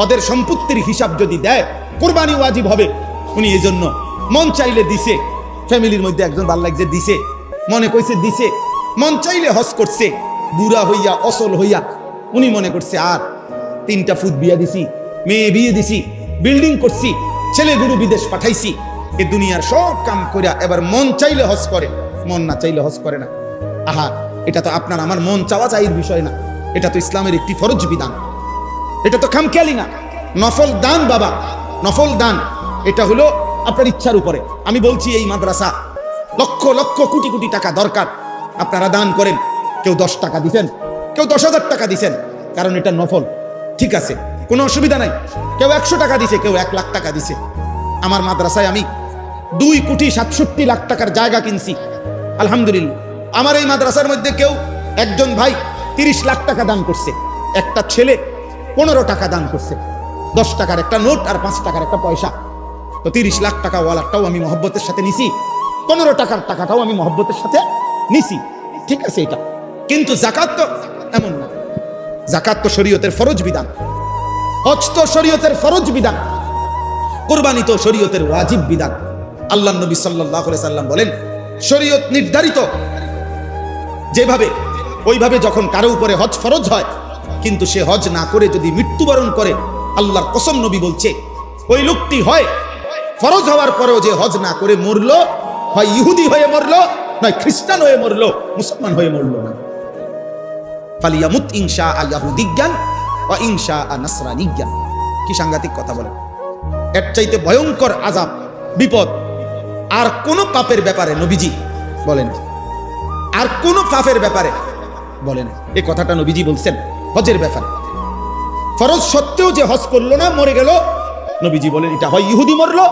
ওদের সম্পত্তির হিসাব যদি দেয় কোরবানি ওয়াজিব হবে। উনি এই জন্য মন চাইলে দিছে, ফ্যামিলির মধ্যে একজন ভাল লাগছে দিছে, মনে কইছে দিছে, মন চাইলে হজ করছে, বুড়া হইয়া অসল হইয়া উনি মনে করছে আর 3টা ফুট বিয়া দিছি, মেয়ে বিয়ে দিছি, বিল্ডিং করছি, ছেলে গুরু বিদেশ পাঠাইছি, এ দুনিয়ার সব কাম কইরা এবার মন চাইলে হজ করে, মন না চাইলে হজ করে না। আহা, এটা তো আপনার আমার মন চাওয়া চাইর বিষয় না, এটা তো ইসলামের একটি ফরজ বিধান। এটা তো খামখেয়ালি না, নফল দান বাবা, নফল দান। এটা হলো আপনার ইচ্ছার উপরে। আমি বলছি এই মাদ্রাসা লক্ষ লক্ষ কোটি কোটি টাকা দরকার, আপনারা দান করেন। কেউ 10 টাকা দিছেন, কেউ 10,000 টাকা দিছেন, কারণ এটা নফল, ঠিক আছে, কোনো অসুবিধা নাই। কেউ 100 টাকা দিছে, কেউ 1 লাখ টাকা দিছে। আমার মাদ্রাসায় আমি 2,67,00,000 টাকার জায়গা কিনছি, আলহামদুলিল্লাহ। আমার এই মাদ্রাসার মধ্যে কেউ একজন ভাই 30 লাখ টাকা দান করছে, একটা ছেলে 15 টাকা দান করছে, 10 টাকার একটা নোট আর 5 টাকার একটা পয়সা, তো 30 লাখ টাকা ওয়ালাটাও আমি মহব্বতের সাথে নিছি, 15 টাকার টাকাটাও আমি মহব্বতের সাথে নিছি, ঠিক আছে এটা। কিন্তু যাকাত তো এমন না, যাকাত তো শরীয়তের ফরজ বিধান, হজ তো শরীয়তের ফরজ বিধান, কুরবানি তো শরীয়তের ওয়াজিব বিধান। আল্লাহর নবী সাল্লাল্লাহু আলাইহি সাল্লাম বলেন, শরীয়ত নির্ধারিত যেভাবে ওইভাবে যখন কারো উপরে হজ ফরজ হয়, কিন্তু সে হজ না করে যদি মৃত্যুবরণ করে, আল্লাহর কসম নবী বলছে ওই লোকটি হয় ফরজ হওয়ার পরেও যে হজ না করে মরলো, হয় ইহুদি হয়ে মরলো, নয় খ্রিস্টান হয়ে মরলো, মুসলমান হয়ে মরলো না। ফালিয়ামুত ইনশা ইয়াহুদিজ্ঞান ওয়া ইনশা নাসরানিজ্ঞান। কি সাংঘাতিক কথা বলে! এর চাইতে ভয়ঙ্কর আযাব বিপদ আর কোন পাপের ব্যাপারে নবীজি বলেন, আর কোন পাপের ব্যাপারে বলেন। এই কথাটা নবীজি বলছেন হজের ব্যাপারে। ফরজ সত্ত্বেও যে হজ করলো না, মরে গেল, নবীজি বলেন এটা হয় ইহুদি মরলো,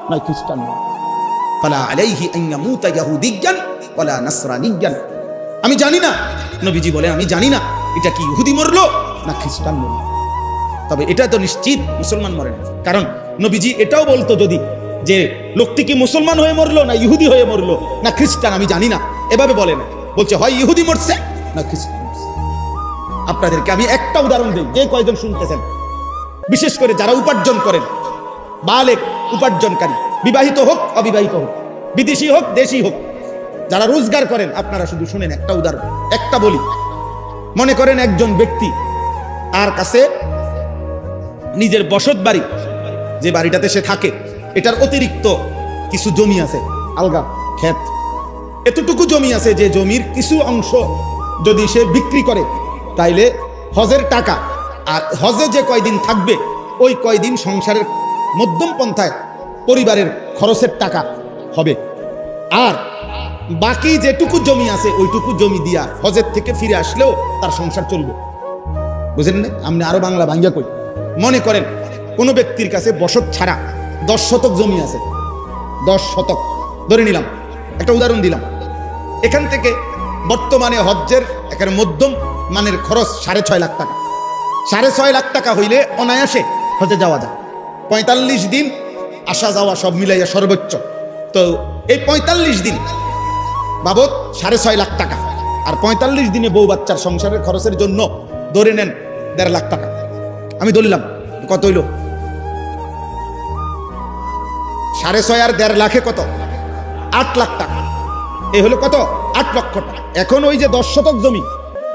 নয় খ্রিস্টান মরলো। ফালা আলাইহি আন ইয়ামুতা ইয়াহুদিজ্ঞান ওয়ালা নাসরানিজ্ঞান। আমি জানি না, নবীজি বলেন আমি জানি না এটা কি ইহুদি মরলো না খ্রিস্টান মরলো, তবে এটা তো নিশ্চিত মুসলমান মরে না। কারণ নবীজি এটাও বলতো যদি যে লোকটি কি মুসলমান হয়ে মরলো না ইহুদি হয়ে মরলো না খ্রিস্টান আমি জানি না, এভাবে বলে না, বলছে হয় ইহুদি মরছে না খ্রিস্টান মরছে। আপনাদেরকে আমি একটা উদাহরণ দিই, যে কয়জন শুনতেছেন, বিশেষ করে যারা উপার্জন করেন, বালেক উপার্জনকারী, বিবাহিত হোক অবিবাহিত হোক, বিদেশি হোক দেশি হোক, যারা রোজগার করেন, আপনারা শুধু শুনেন একটা উদাহরণ, একটা বলি। মনে করেন একজন ব্যক্তি, তার কাছে নিজের বসত বাড়ি, যে বাড়িটাতে সে থাকে, এটার অতিরিক্ত কিছু জমি আছে, আলগা ক্ষেত, এতটুকু জমি আছে যে জমির কিছু অংশ যদি সে বিক্রি করে, তাইলে হজের টাকা আর হজে যে কয়দিন থাকবে ওই কয়দিন সংসারের মধ্যম পন্থায় পরিবারের খরচের টাকা হবে। আর বাকি যেটুকু জমি আছে ওইটুকু জমি দিয়া হজের থেকে ফিরে আসলেও তার সংসার চলবে। বুঝলেন না? আমি আরো বাংলা ভাঙ্গা কই। মনে করেন কোনো ব্যক্তির কাছে বসত ছাড়া 10 শতক জমি আছে, 10 শতক ধরে নিলাম, একটা উদাহরণ দিলাম। এখান থেকে বর্তমানে হজ্জের একের মধ্যম মানের খরচ 6.5 লাখ টাকা। 6.5 লাখ টাকা হইলে অনায়াসে হজে যাওয়া যায়। 45 দিন আসা যাওয়া সব মিলাইয়া সর্বোচ্চ, তো এই 45 দিন বাবদ 6.5 লাখ টাকা, আর 45 দিনে বউ বাচ্চার সংসারের খরচের জন্য ধরে নেন 1.5 লাখ টাকা। আমি ধরলাম, কত হইল? 6.5 আর 1.5 লাখে কত? 8 লাখ টাকা। এই হলো কত? 8 লক্ষ টাকা। এখন ওই যে 10 শতক জমি,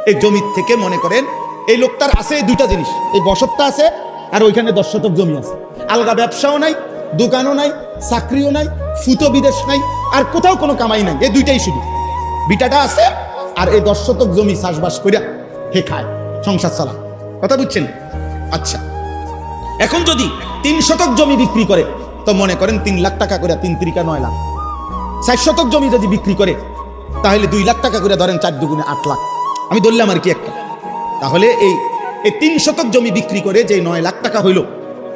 এই জমির থেকে মনে করেন এই লোকটার আছে এই দুইটা জিনিস, এই বসতটা আছে আর ওইখানে 10 শতক জমি আছে। আলগা ব্যবসাও নাই, দোকানও নাই, চাকরিও নাই, ফুটো বিদেশ নাই, আর কোথাও কোনো কামাই নাই, এই দুইটাই শুধু। বিটাটা আছে আর এই 10 শতক জমি চাষবাস করিয়া হে খায়, সংসার চালায়। কথা বুঝছেন? আচ্ছা, এখন যদি 3 শতক জমি বিক্রি করে, তো মনে করেন 3 লাখ টাকা করে, 3 3 9 লাখ। 4 শতক জমি যদি বিক্রি করে, তাহলে 2 লাখ টাকা করে, ধরেন 4 দুগুণে 8 লাখ। আমি ধরলাম আর কি একটা। তাহলে এই 3 শতক জমি বিক্রি করে যে 9 লাখ টাকা হইল,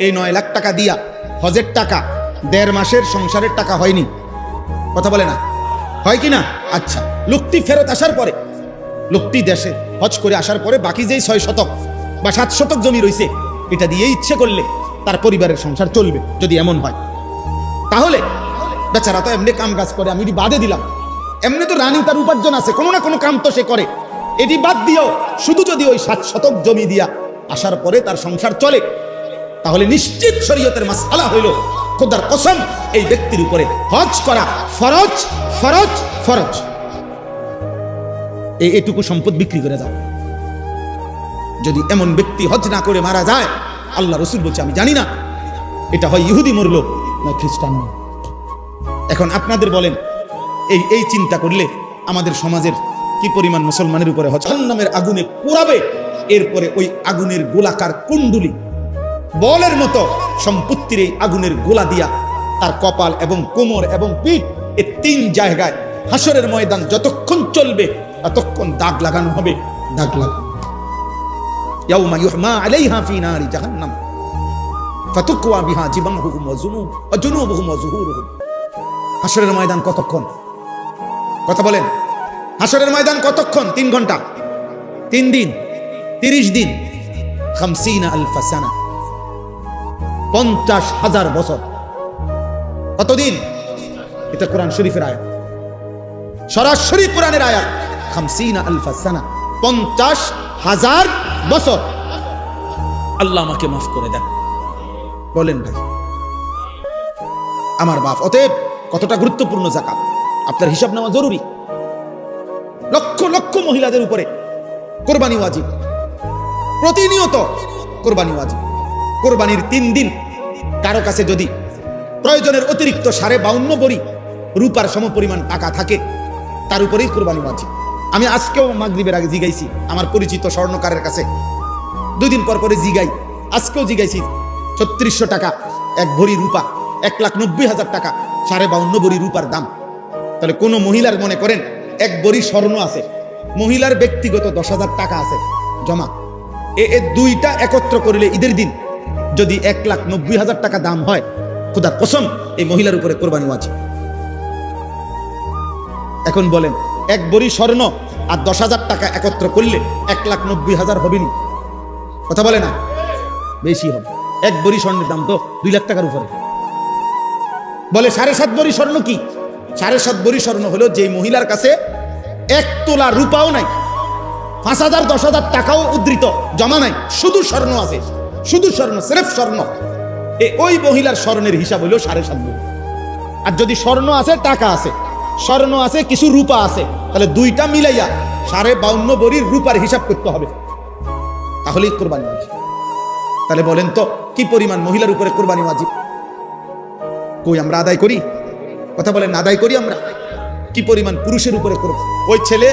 এই 9 লাখ টাকা দিয়া হজের টাকা 1.5 মাসের সংসারের টাকা হয়নি? কথা বলে না? হয় কি না? আচ্ছা, লোকটি ফেরত আসার পরে, লোকটি দেশে হজ করে আসার পরে বাকি যেই 6 শতক বা 7 শতক জমি রয়েছে, এটা দিয়ে ইচ্ছে করলে তার পরিবারের সংসার চলবে। যদি এমন হয়, তাহলে বেচারা তো এমনি কাম কাজ করে, আমি বাদে দিলাম, এমনি তো রানী তার উপার্জন আছে, কোনো না কোনো কাম তো সে করে, এটি বাদ দিও, শুধু যদি ওই 7 শতক জমি দিয়া আসার পরে তার সংসার চলে, তাহলে নিশ্চিত শরীয়তের মাসআলা হইল, খোদার কসম, এই ব্যক্তির উপরে হজ করা ফরজ ফরজ ফরজ। এইটুকু সম্পদ বিক্রি করে দাও। যদি এমন ব্যক্তি হজ না করে মারা যায়, আল্লাহ রসুল বলছে আমি জানি না এটা হয় ইহুদি মরলো না খ্রিস্টান মরলো। এখন আপনাদের বলেন, এই চিন্তা করলে আমাদের সমাজের কি পরিমাণ মুসলমানের উপরে হজ জাহান্নামের আগুনে পোড়াবে, এরপরে ওই আগুনের গোলাকার কুণ্ডুলি বলের মতো সম্পত্তির এই আগুনের গোলা দিয়া তার কপাল এবং কোমর এবং পিঠ, এই 3 জায়গায় হাসরের ময়দান যতক্ষণ চলবে ততক্ষণ দাগ লাগানো হবে, দাগ লাগানো। ইয়াউমা ইউহমা আলাইহা ফি নারি জাহান্নাম ফাতুকওয়া বিহা জিবাহুহুম ওয়া জুনুবুহুম ওয়া যুহুরুহুম। হাসরের ময়দান কতক্ষণ? কথা বলেন, হাসরের ময়দান কতক্ষণ? 3 ঘন্টা, 3 দিন, 30 দিন, খামসিনা আলফা সানা, 50,000 বছর। কতদিন? এটা কোরআন শরীফের আয়াত, সরাসরি কোরআনের আয়াত। খামসিনা আলফা সানা, 50,000 বছর। আল্লাহ আমাকে মাফ করে দেন। বলেন ভাই আমার বাপ, অতএব কতটা গুরুত্বপূর্ণ যাকাত, আপনার হিসাব নেওয়া জরুরি। লক্ষ লক্ষ মহিলাদের উপরে কোরবানি ওয়াজিব, প্রতিনিয়ত কোরবানি ওয়াজিব। কোরবানির 3 দিন কারো কাছে যদি প্রয়োজনের অতিরিক্ত 52.5 ভরি রূপার সমপরিমাণ টাকা থাকে, তার উপরেই কোরবানি ওয়াজিব। আমি আজকেও মাগরিবের আগে জিগাইছি আমার পরিচিত স্বর্ণকারের কাছে, 2 দিন পর পরে জিগাই, আজকেও জিগাইছি। 3600 টাকা 1 ভরি রূপা, 1,90,000 টাকা 52.5 ভরি রূপার দাম। তাহলে কোন মহিলার মনে করেন 1 ভরি স্বর্ণ আছে, মহিলার ব্যক্তিগত 10,000 টাকা আছে জমা, এ দুইটা একত্র করলে ঈদের দিন যদি 1,90,000 টাকা দাম হয়, খোদার কসম এই মহিলার উপরে কোরবানি ওয়াজিব। এখন বলেন 1 ভরি স্বর্ণ আর 10,000 টাকা একত্র করলে 1,90,000 হবে নি? কথা বলে না? বেশি হবে। 1 ভরি স্বর্ণের দাম তো 2 লাখ টাকার উপরে। বলে 7.5 ভরি স্বর্ণ কি? 7.5 ভরি স্বর্ণ হলো যে মহিলার কাছে 1 তোলা রূপাও নাই, 5,000 10,000 টাকাও উদ্ধৃত জমা নাই, শুধু স্বর্ণ আছে, শুধু স্বর্ণ, সিরেফ স্বর্ণ। ওই মহিলার স্বর্ণের হিসাব হলো 7.5 ভরি। আর যদি স্বর্ণ আছে, টাকা আছে, স্বর্ণ আছে, কিছু রূপা আছে, তাহলে দুইটা মিলাইয়া 52.5 ভরির রূপার হিসাব করতে হবে, তাহলেই কোরবানি ওয়াজিব। তাহলে বলেন তো কি পরিমাণ মহিলার উপরে কোরবানি ওয়াজিব? কই আমরা আদায় করি? কথা বলেন, আদায় করি আমরা? কি পরিমাণ পুরুষের উপরে করব? ওই ছেলে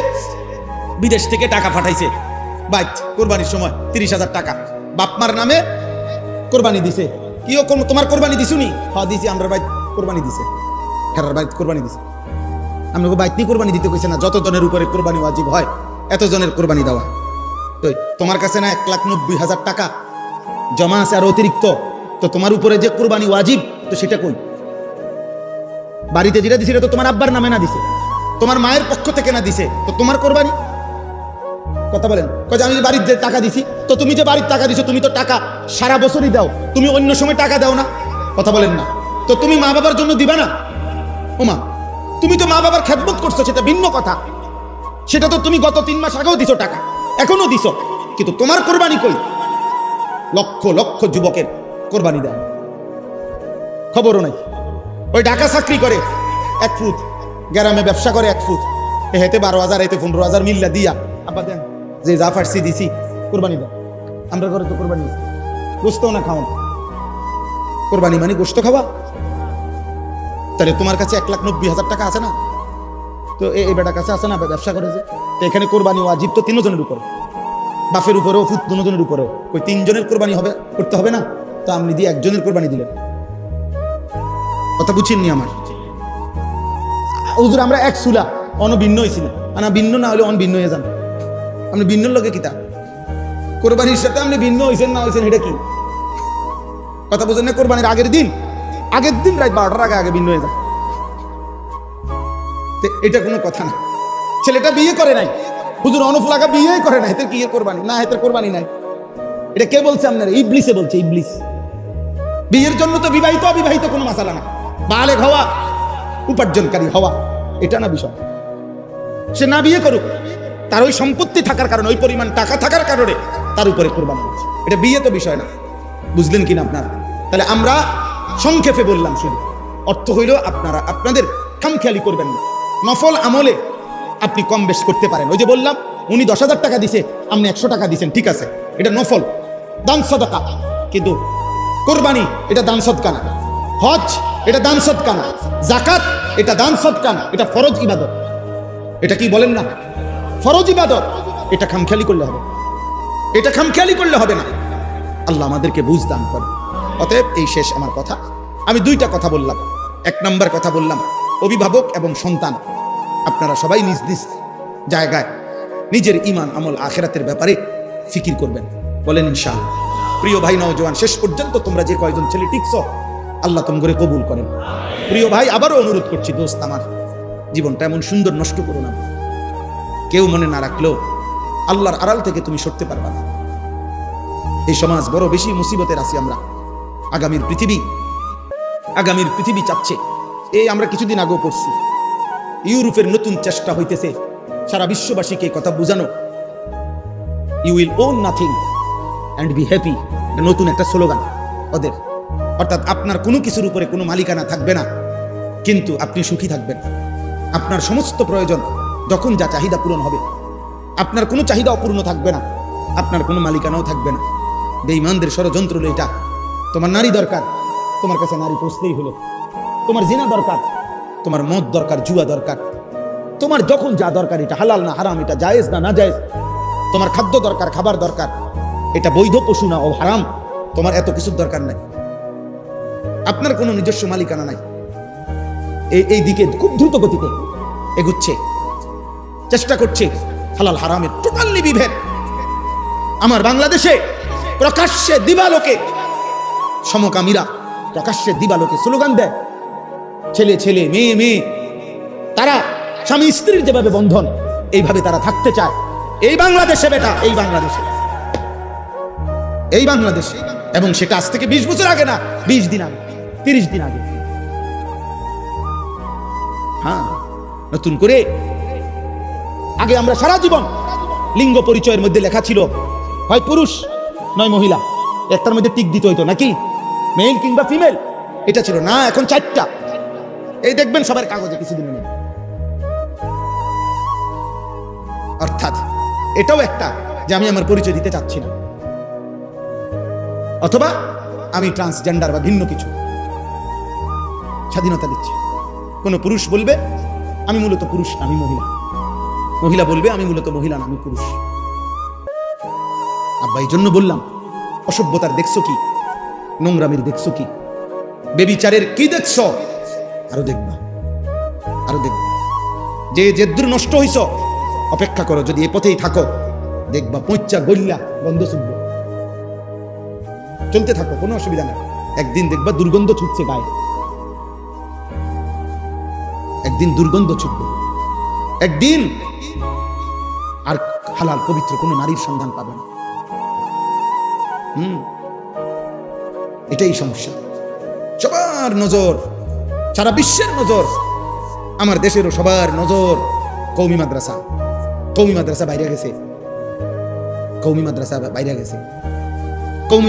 বিদেশ থেকে টাকা পাঠাইছে, বাইক কোরবানির সময় 30,000 টাকা বাপমার নামে কোরবানি দিছে। কিও তোমার কোরবানি দিছুনি? হ্যাঁ দিছি, আমরা বাইক কোরবানি দিছে, হেরার বাইক কোরবানি দিছে। আমরা বাইক নিয়ে কোরবানি দিতে কইছে না, যত জনের উপরে কোরবানি ওয়াজিব হয় এত জনের কোরবানি দেওয়া। তো তোমার কাছে না 1,90,000 টাকা জমা আছে আর অতিরিক্ত, তো তোমার উপরে যে কোরবানি ওয়াজিব তো সেটা কই? বাড়িতে যেটা দিছে তো তোমার আব্বার নামে না দিছে, তোমার মায়ের পক্ষ থেকে না দিছে, তো তোমার কোরবানি? কথা বলেন। আমি বাড়ির যে টাকা দিছি, তো তুমি যে বাড়ির টাকা দিছো, তুমি তো টাকা সারা বছরই দাও, তুমি অন্য সময় টাকা দাও না? কথা বলেন না? তো তুমি মা বাবার জন্য দিবা না? ওমা, তুমি তো মা বাবার খেদমত করছো, সেটা ভিন্ন কথা। সেটা তো তুমি গত 3 মাস আগেও দিছো টাকা, এখনো দিছো, কিন্তু তোমার কোরবানি কই? লক্ষ লক্ষ যুবকের কোরবানি দেয়, খবরও নাই। ওই ঢাকা চাকরি করে 1 ফুট, গ্রামে ব্যবসা করে 1 ফুট, হেতে 12,000 এতে 15,000 মিল্লা দিয়া আব্বা দেন যে যা ফার্সি দিছি কোরবানি দেন। আমরা ঘরে তো কোরবানি গোস্ত না খাওয়ান, কোরবানি মানে গোস্ত খাওয়া। তাহলে তোমার কাছে 1,90,000 টাকা আছে না? তো এই বেটার কাছে আছে না, ব্যবসা করে যে, তো এখানে কোরবানি ওয়াজিব তো 3 জনের উপরে, বাপের উপরেও ফুট 2 জনের উপরেও। ওই 3 জনের কোরবানি হবে, করতে হবে না? তো আপনি দিয়ে 1 জনের কোরবানি দিলেন। কথা বুঝছেননি আমার? হুজুর আমরা 1 সুলা অন ভিন্ন হয়েছি না, না ভিন্ন না হলে অন ভিন্ন হয়ে যান। আপনি ভিন্ন লোকে কিতা কোরবানির সাথে আপনি ভিন্ন হয়েছেন না হয়েছেন এটা কি? কথা বুঝেন না? কোরবানির আগের দিন রাত 12টার আগে ভিন্ন হয়ে যান, এটা কোনো কথা না। ছেলেটা বিয়ে করে নাই, হুজুর অনফুলাকা বিয়েই করে নাই, এতে কি কোরবানি? না, এতে কোরবানি নাই। এটা কে বলছে আপনার? ইবলিসে বলছে, ইবলিস। বিয়ের জন্য তো বিবাহিত অবিবাহিত কোনো মাসালা না, বালেগ হওয়া, উপার্জনকারী হওয়া, এটা না বিষয়। সে না বিয়ে করুক, তার ওই সম্পত্তি থাকার কারণে, ওই পরিমাণ টাকা থাকার কারণে তার উপরে কোরবানি হচ্ছে, এটা বিয়ে তো বিষয় না। বুঝলেন কিনা আপনারা? তাহলে আমরা সংক্ষেপে বললাম, শুধু অর্থ হইল আপনারা আপনাদের খামখেয়ালি করবেন না। নফল আমলে আপনি কম বেশ করতে পারেন। ওই যে বললাম, উনি 10,000 টাকা দিছে, আপনি 100 টাকা দিছেন, ঠিক আছে, এটা নফল দান সদকা। কিন্তু কোরবানি এটা দান সদকা না, হজ এটা দান সদকা না, যাকাত এটা দান সদকা না, এটা ফরজ ইবাদত। এটা কি বলেন না? ফরজ ইবাদত। এটা খামখেয়ালি করলে হবে, এটা খামখেয়ালি করলে হবে না। আল্লাহ আমাদেরকে বুঝ দান করে। অতএব এই শেষ আমার কথা। আমি 2টা কথা বললাম। 1 নম্বর কথা বললাম, অভিভাবক এবং সন্তান আপনারা সবাই নিজ নিজ জায়গায় নিজের ঈমান আমল আখিরাতের ব্যাপারে ফিকির করবেন, বলেন ইনশাআল্লাহ। প্রিয় ভাই নওজোয়ান, শেষ পর্যন্ত তোমরা যে কয়জন ছেলে টিকছো, আল্লাহ তোমরা কবুল করেন। প্রিয় ভাই, আবারও অনুরোধ করছি, দোস্ত আমার, জীবনটা এমন সুন্দর নষ্ট করো না। কেউ মনে না রাখলেও আল্লাহর আড়াল থেকে তুমি সরতে পারবা না। এই সমাজ বড় বেশি মুসিবতের আছি আমরা। আগামীর পৃথিবী চাচ্ছে, এই আমরা কিছুদিন আগেও পড়ছি, ইউরোপের নতুন চেষ্টা হইতেছে সারা বিশ্ববাসীকে কথা বুঝানো, you will own nothing and be happy. নতুন একটা স্লোগান ওদের, অর্থাৎ আপনার কোনো কিছুর উপরে কোনো মালিকানা থাকবে না, কিন্তু আপনি সুখী থাকবেন। আপনার সমস্ত প্রয়োজন যখন যা চাহিদা পূরণ হবে, আপনার কোনো চাহিদা অপূর্ণ থাকবে না, আপনার কোনো মালিকানাও থাকবে না। বেঈমানদের ষড়যন্ত্র হলো এটা। তোমার নারী দরকার, তোমার কাছে নারী পৌঁছতেই হলো। তোমার জিনা দরকার, তোমার মদ দরকার, জুয়া দরকার, তোমার যখন যা দরকার, এটা হালাল না হারাম, এটা জায়েজ না নাজায়েজ, তোমার খাদ্য দরকার, খাবার দরকার, এটা বৈধ পশু না ও হারাম, তোমার এত কিছুর দরকার নাই। আপনার কোনো নিজস্ব মালিকানা নাই। এই দিকে খুব দ্রুত গতিতে এগুচ্ছে, চেষ্টা করছে হালাল হারামের টোটালি বিভেদ। আমার বাংলাদেশে প্রকাশ্যে দিবালোকে সমকামীরা প্রকাশ্যে দিবালোকে স্লোগান দেয়, ছেলে ছেলে মেয়ে মেয়ে, তারা স্বামী স্ত্রীর যেভাবে বন্ধন এইভাবে তারা থাকতে চায়। এই বাংলাদেশে বেটা, এই বাংলাদেশে, এবং সেটা আজ থেকে 20 বছর আগে না, 20 দিন আগে, 30 দিন আগে। হ্যাঁ, নতুন করে আগে আমরা সারা জীবন লিঙ্গ পরিচয়ের মধ্যে লেখা ছিল হয় পুরুষ নয় মহিলা, একটার মধ্যে টিক দিতে হইতো নাকি, মেল কিংবা ফিমেল, এটা ছিল না। এখন 4টা, এই দেখবেন সবার কাগজে কিছুদিনের মধ্যে। অর্থাৎ এটাও একটা যে আমি আমার পরিচয় দিতে চাচ্ছি না, অথবা আমি ট্রান্সজেন্ডার বা ভিন্ন কিছু, স্বাধীনতা দিচ্ছি। কোন পুরুষ বলবে আমি মূলত পুরুষ না, আমি মহিলা, মহিলা বলবে আমি মূলত মহিলা না, আমি পুরুষ। আব্বা এই জন্য বললাম, অসভ্যতার দেখছো কি, নোংরামির দেখছো কি, বেবিচারের কি দেখছো, আরো দেখবা, যে যেদূর নষ্ট হইছ অপেক্ষা করো, যদি এ পথেই থাকো দেখবা পয়চা গল্লা গন্ধ ছুটবে। চলতে থাকো, কোনো অসুবিধা নাই। একদিন দেখবা দুর্গন্ধ ছুটছে গায়ে, একদিন দুর্গন্ধ ছুটবে, একদিন আর হালাল পবিত্র কোনো নারীর সন্ধান পাবে না। এটাই সমস্যা। সবার নজর, সারা বিশ্বের নজর, আমার দেশেরও সবার নজর কওমি মাদ্রাসা বাইরে গেছে, কওমি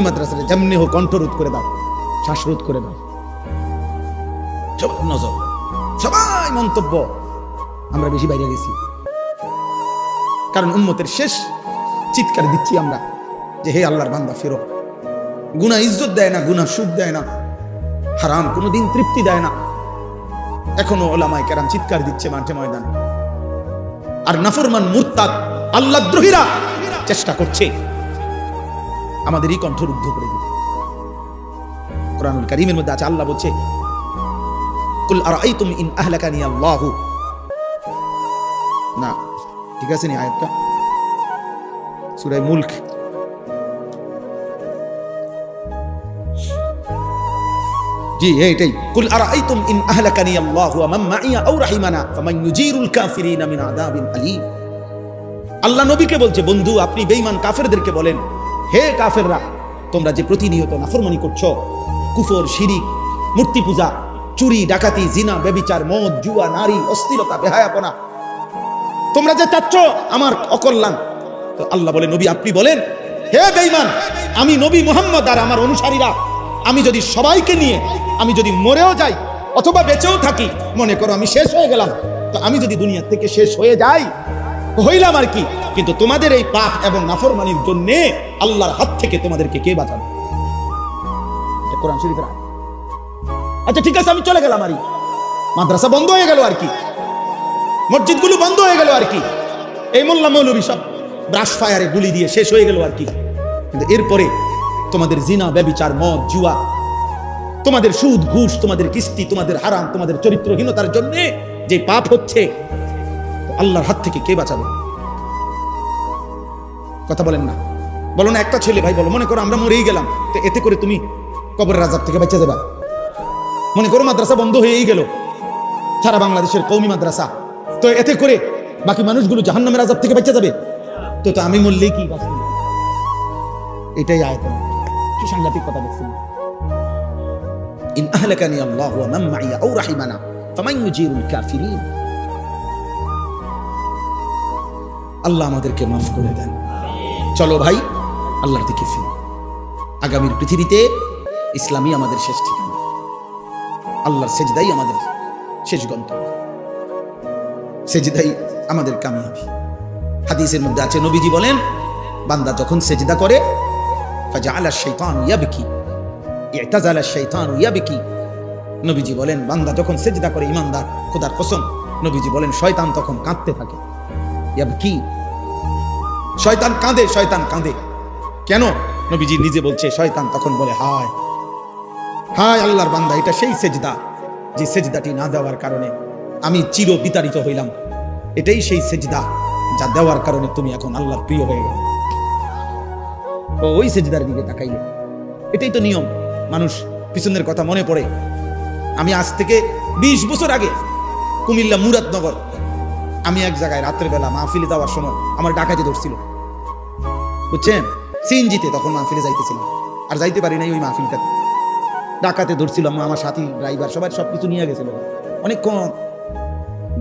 মাদ্রাসা যেমনি হোক কণ্ঠরোধ করে দাও, শ্বাসরোধ করে দাও। সবার নজর, সবাই মন্তব্য, আমরা বেশি বাইরে গেছি। কারণ উম্মতের শেষ চিৎকার দিচ্ছি আমরা যে হে আল্লাহর বান্দা ফেরো। গুনাহ ইজ্জত দেয় না, গুনাহ সুখ দেয় না, হারাম কোনোদিন তৃপ্তি দেয় না। এখনো ওলামায়ে কেরাম চিৎকার দিচ্ছে মাঠে ময়দানে, আর নাফরমান মুরতাদ আল্লাহদ্রোহীরা চেষ্টা করছে আমাদেরই কণ্ঠরুদ্ধ করে দিতে। কোরআনুল কারীমের মধ্যে আছে, আল্লাহ বলছে কুল আরাআইতুম ইন আহলাকানি আল্লাহু, না ঠিক আছে নি আয়াতটা, সূরা মুলক জি এইটাই, কুল আরাআইতুম ইন আহলাকানি আল্লাহু ওয়া মান মাইয়া আও রাহিমানা ফামান ইউজিরুল কাফিরিনা মিন আযাবিন আলীম। আল্লাহ নবীকে বলছে, বন্ধু আপনি বেঈমান কাফেরদেরকে বলেন, হে কাফেররা, তোমরা যে প্রতিনিয়ত নাফরমানি করছো, কুফর, শিরিক, মূর্তি পূজা, চুরি, ডাকাতি, জিনা, ব্যভিচার, মদ, জুয়া, নারী, অশ্লীলতা, বেহায়াপনা, তোমরা যে চাচ্ছ আমার অকল্যাণ, তো আল্লাহ বলে নবী আপনি বলেন, হে বেঈমান, আমি নবী মুহাম্মদ আর আমার অনুসারীরা, আমি যদি সবাইকে নিয়ে আমি যদি মরেও যাই অথবা বেঁচেও থাকি, মনে করো আমি শেষ হয়ে গেলাম, তো আমি যদি দুনিয়া থেকে শেষ হয়ে যাই হইলাম আর কি, কিন্তু তোমাদের এই পাপ এবং নাফরমানির জন্য আল্লাহর হাত থেকে তোমাদেরকে কে বাঁচাবে? এটা কোরআন শরীফের আয়াত। আচ্ছা ঠিক আছে, আমি চলে গেলাম, আর মাদ্রাসা বন্ধ হয়ে গেল আর কি, মসজিদগুলো বন্ধ হয়ে গেল আর কি, এই মোল্লা মৌলবী সব ব্রাশ ফায়ারে গুলি দিয়ে শেষ হয়ে গেল আর কি, কিন্তু এরপরে তোমাদের জিনা, ব্যভিচার, মদ, জুয়া, তোমাদের সুদ, ঘুষ, তোমাদের কিস্তি, তোমাদের হারাম, তোমাদের চরিত্রহীনতার জন্য যে পাপ হচ্ছে, আল্লাহর হাত থেকে কে বাঁচাবে? কথা বলেন না, বলো না একটা ছেলে, ভাই বলো, মনে করো আমরা মরেই গেলাম, তো এতে করে তুমি কবরের আযাব থেকে বাঁচা যাবে? মনে করো মাদ্রাসা বন্ধ হয়েই গেল, সারা বাংলাদেশের কওমি মাদ্রাসা, তো এতে করে বাকি মানুষগুলো জাহান্নামের আযাব থেকে বাঁচা যাবে? তো আমি মরলেই কি বাঁচবে? এটাই আয়াতের অর্থ। কি সাংঘাতিক কথা বলছেন, ইন আহলাকানি আল্লাহু ওয়া মান মাইয়া আও রাহিমানা ফামান ইউজিরুল কাফিরিন। আল্লাহ আমাদেরকে মাফ করে দেন। চলো ভাই, আল্লাহর দিকে ফিরি। আগামীর পৃথিবীতে ইসলামই আমাদের শেষ ঠিকানা, আল্লাহর সেজদাই আমাদের শেষ গন্তব্য, সেজদাই আমাদের কামিয়াবি। হাদিসের মধ্যে আছে, নবীজি বলেন, বান্দা যখন সেজদা করে ফাজাআলা শাইতানু ইয়াবকি ইতাজালা শাইতানু ইয়াবকি। নবীজি বলেন, বান্দা যখন সেজদা করে, ইমানদার, খোদার কসম, নবীজি বলেন শয়তান তখন কাঁদতে থাকে। ইয়াবকি, শয়তান কাঁদে, শয়তান কাঁদে। কেন? নবীজি নিজে বলছে, শয়তান তখন বলে, হায় হায় আল্লাহর বান্দা, এটা সেই সেজদা যে সেজদাটি না দেওয়ার কারণে আমি চির বিতাড়িত হইলাম। এটাই সেই সেজদা যা দেওয়ার কারণে তুমি এখন আল্লাহর প্রিয় হয়ে গেল। ওই সেজদার দিকে তাকাইলে, এটাই তো নিয়ম। মানুষ পিছনের কথা মনে পড়ে। আমি আজ থেকে 20 বছর আগে কুমিল্লা মুরাদনগর, আমি এক জায়গায় রাত্রের বেলা মাহফিলে যাওয়ার সময় আমার ডাকাতি ধরছিল, বুঝছেন, সিএনজিতে তখন মাহফিলে যাইতেছিলাম, আর যাইতে পারি নাই ওই মাহফিলটাতে। ডাকাতে ধরছিল, আমার সাথী ড্রাইভার সবাই সবকিছু নিয়ে গেছিল, অনেকক্ষণ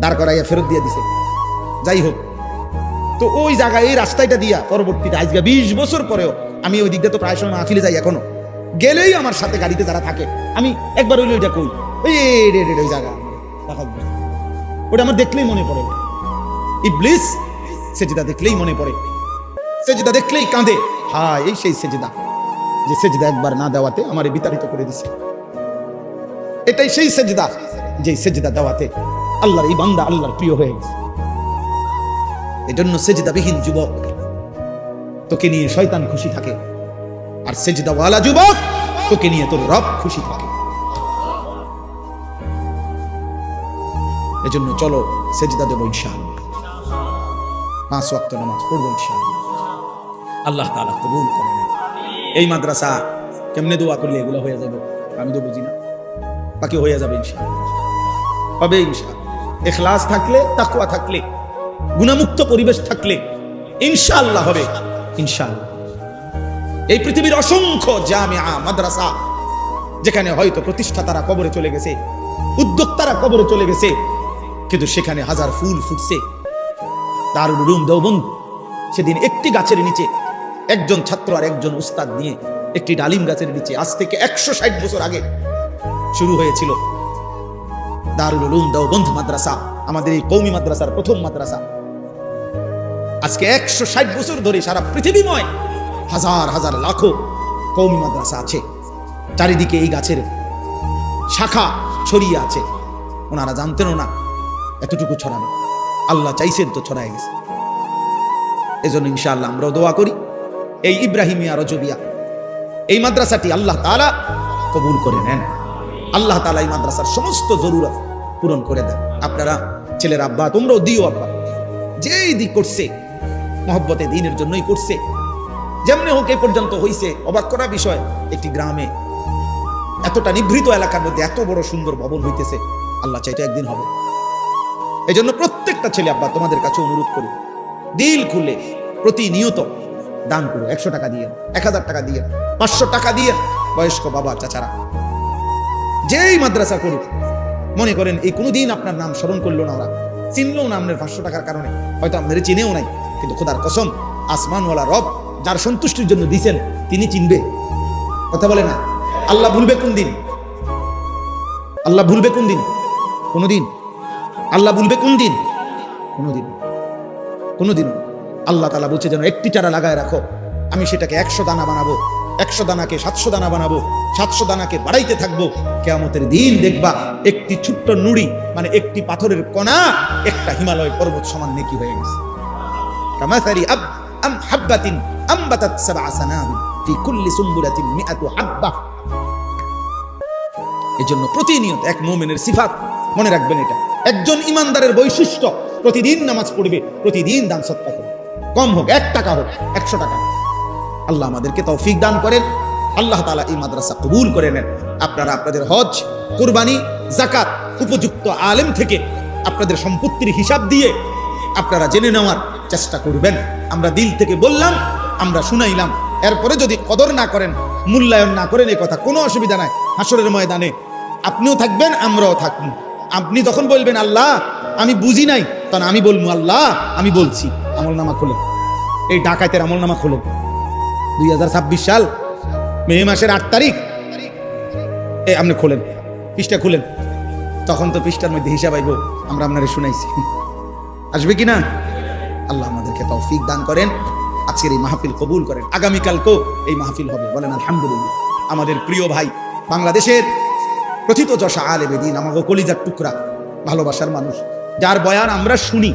দাঁড় করাইয়া ফেরত দিয়ে দিছে। যাই হোক, তো ওই জায়গায় এই রাস্তাটা দিয়া পরবর্তীতে আজকে 20 বছর পরেও আমি ওই দিক দিয়ে তো প্রায় সময় মাহফিলে যাই, এখনো গেলেই আমার সাথে গাড়িতে যারা থাকে, আমি একবার হইলে ওইটা কই, ওই জায়গা ওটা আমার দেখলেই মনে পড়ে। ইবলিস সেজদা দেখলেই মনে পড়ে, সেজদা দেখলেই কাঁদে, হায় এই সেই সেজদা যে সেজদা একবার না দেওয়াতে আমারে বিতাড়িত করে দিছে। এটাই সেই সেজদা যে সেজদা দেওয়াতে আল্লাহর এই বান্দা আল্লাহর প্রিয় হয়ে গেছে। এজন্য সেজদাবিহীন যুবক, তোকে নিয়ে শয়তান খুশি থাকে, আর সেজদাওয়ালা যুবক, তোকে নিয়ে তোর রব খুশি থাকে। এজন্য চলো সেজদা দেব ইনশাআল্লাহ, 5 ওয়াক্ত নামাজ পড়ব ইনশাআল্লাহ। আল্লাহ তাআলা কবুল করে নেন। এই মাদ্রাসা কেমনে দোয়া করলে এগুলো হয়ে যাবে আমি তো বুঝি না, বাকি হয়ে যাবে ইনশাআল্লাহ, হবে ইনশাআল্লাহ। ইখলাস থাকলে, তাকওয়া থাকলে, গুনাহমুক্ত পরিবেশ থাকলে ইনশাআল্লাহ হবে ইনশাআল্লাহ। এই পৃথিবীর অসংখ্য জামিয়া মাদ্রাসা, যেখানে হয়তো প্রতিষ্ঠাতারা কবরে চলে গেছে, উদ্যোক্তারা কবরে চলে গেছে, কিন্তু সেখানে হাজার ফুল ফুটছে। দারুল উলুম দেওবন্দ সেদিন একটি গাছের নিচে একজন ছাত্র আর একজন উস্তাদ নিয়ে একটি ডালিম গাছের নিচে আজ থেকে 160 বছর আগে শুরু হয়েছিল দারুল উলুম দেওবন্দ মাদ্রাসা, আমাদের এই কওমি মাদ্রাসার প্রথম মাদ্রাসা। আজকে 160 বছর ধরে সারা পৃথিবীময় হাজার হাজার লাখো কওমি মাদ্রাসা আছে। চারিদিকে এই গাছের শাখা ছড়িয়ে আছে, ওনারা জানতেনও না এতটুকু ছড়াবে, আল্লাহ চাইছেন তো ছড়ায় গেছে। এজন্য ইনশাআল্লাহ আমরাও দোয়া করি এই ইব্রাহিমিয়া রজবিয়া এই মাদ্রাসাটি আল্লাহ তাআলা কবুল করে নেন, আল্লাহ তাআলা এই মাদ্রাসার সমস্ত জরুরত পূরণ করে দেন। আপনারা ছেলের আব্বা, তোমরাও দিও আব্বা, যেই দিক করছে মহব্বতে দ্বীনের জন্যই করছে, যেমনি হোক এই পর্যন্ত হইছে। অবাক করা বিষয়, একটি গ্রামে এতটা নিভৃত এলাকার মধ্যে এত বড় সুন্দর ভবন হইতেছে, আল্লাহ চাইতো একদিন হবে। এই জন্য প্রত্যেকটা ছেলে আব্বা তোমাদের কাছে অনুরোধ করি, দিল খুলে প্রতিনিয়ত দান করো। 100 টাকা দিয়ে, 1000 টাকা দিয়ে, 500 টাকা দিয়ে, বয়স্ক বাবা চাচারা যেই মাদ্রাসা করুক, মনে করেন এই কোনোদিন আপনার নাম স্মরণ করলো না, ওরা চিনলো না আপনার 500 টাকার কারণে, হয়তো আপনাদের চিনেও নাই, কিন্তু খোদার কসম আসমানওয়ালা রব যার সন্তুষ্টির জন্য দিয়েছেন তিনি চিনবে। কথা বলে না, আল্লাহ ভুলবে কোন দিন? আল্লাহ ভুলবে কোন দিন? কোনদিন আল্লাহ ভুলবে কোন দিন? কোনদিন কোনদিন। আল্লাহ তাআলা বলছে যেন একটি চারা লাগায় রাখো, আমি সেটাকে 100 দানা বানাবো, 100 দানাকে 700 দানা বানাবো, 700 দানাকে বাড়াইতে থাকবো। কিয়ামতের দিন দেখবা একটি ছোট্ট নুড়ি, মানে একটি পাথরের কণা একটা হিমালয় পর্বত সমান নেকি হয়ে গেছে। কামাসারি আম হাব্বাতিন আমবাতাত 7 সানাবিল ফি কুল্লি সুমবুলাতিন 100 হাব্বা। এজন্য প্রতিনিয়ত এক মুমিনের সিফাত মনে রাখবেন, এটা একজন ইমানদারের বৈশিষ্ট্য, প্রতিদিন নামাজ পড়বে, প্রতিদিন দান সদকা করবে, কম হোক 1 টাকা হোক 100 টাকা। আল্লাহ আমাদেরকে তৌফিক দান করেন, আল্লাহ তাআলা এই মাদ্রাসা কবুল করে নেন। আপনারা আপনাদের হজ, কুরবানি, যাকাত উপযুক্ত আলেম থেকে আপনাদের সম্পত্তির হিসাব দিয়ে আপনারা জেনে নেওয়ার চেষ্টা করবেন। আমরা দিল থেকে বললাম, আমরা শুনাইলাম, এরপরে যদি কদর না করেন, মূল্যায়ন না করেন, এই কথা কোনো অসুবিধা নাই। হাসরের ময়দানে আপনিও থাকবেন, আমরাও থাকবো। আপনি যখন বলবেন আল্লাহ আমি বুঝি নাই, তখন আমি বলবো আল্লাহ আমি বলছি। আমলনামা খোলেন, এই ডাকাতের আমলনামা খোলেন। 2026 সাল মে মাসের 8 তারিখ এই আপনি খোলেন, পৃষ্ঠা খুলেন। তখন তো পৃষ্ঠার মধ্যে হিসাব আইব, আমরা আপনারে শুনাইছি। আসবে কি না? আল্লাহ আমাদেরকে তৌফিক দান করেন, আজকের এই মাহফিল কবুল করেন। আগামীকালকেও এই মাহফিল হবে, বলেন আলহামদুলিল্লাহ। আমাদের প্রিয় ভাই, বাংলাদেশের প্রথিত যশা আলেমে দ্বীন, আমাকে কলিজার টুকরা, ভালোবাসার মানুষ, যার বয়ান আমরা শুনি,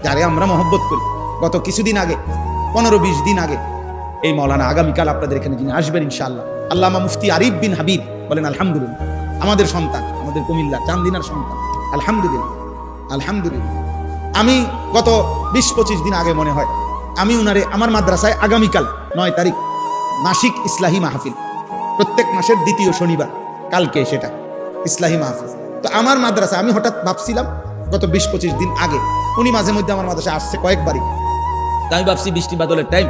যারে আমরা মহব্বত করি। গত কিছুদিন আগে, 15-20 দিন আগে, এই মৌলানা আগামীকাল আপনাদের এখানে যিনি আসবেন ইনশাআল্লাহ, আল্লামা মুফতি আরিফ বিন হাবিব, বলেন আলহামদুলিল্লাহ। আমাদের সন্তান, আমাদের কুমিল্লা চান্দিনার সন্তান, আলহামদুলিল্লাহ আলহামদুলিল্লাহ। আমি গত 20-25 দিন আগে মনে হয় আমি উনারে আমার মাদ্রাসায় আগামীকাল 9 তারিখ মাসিক ইসলাহি মাহফিল, প্রত্যেক মাসের দ্বিতীয় শনিবার, কালকে সেটা ইসলাহি মাহফিল। তো আমার মাদ্রাসা আমি হঠাৎ ভাবছিলাম গত 20-25 দিন আগে, উনি মাঝে মধ্যে আমার মাদ্রাসায় আসছে কয়েকবারই। আমি ভাবছি বৃষ্টি বাদলের টাইম,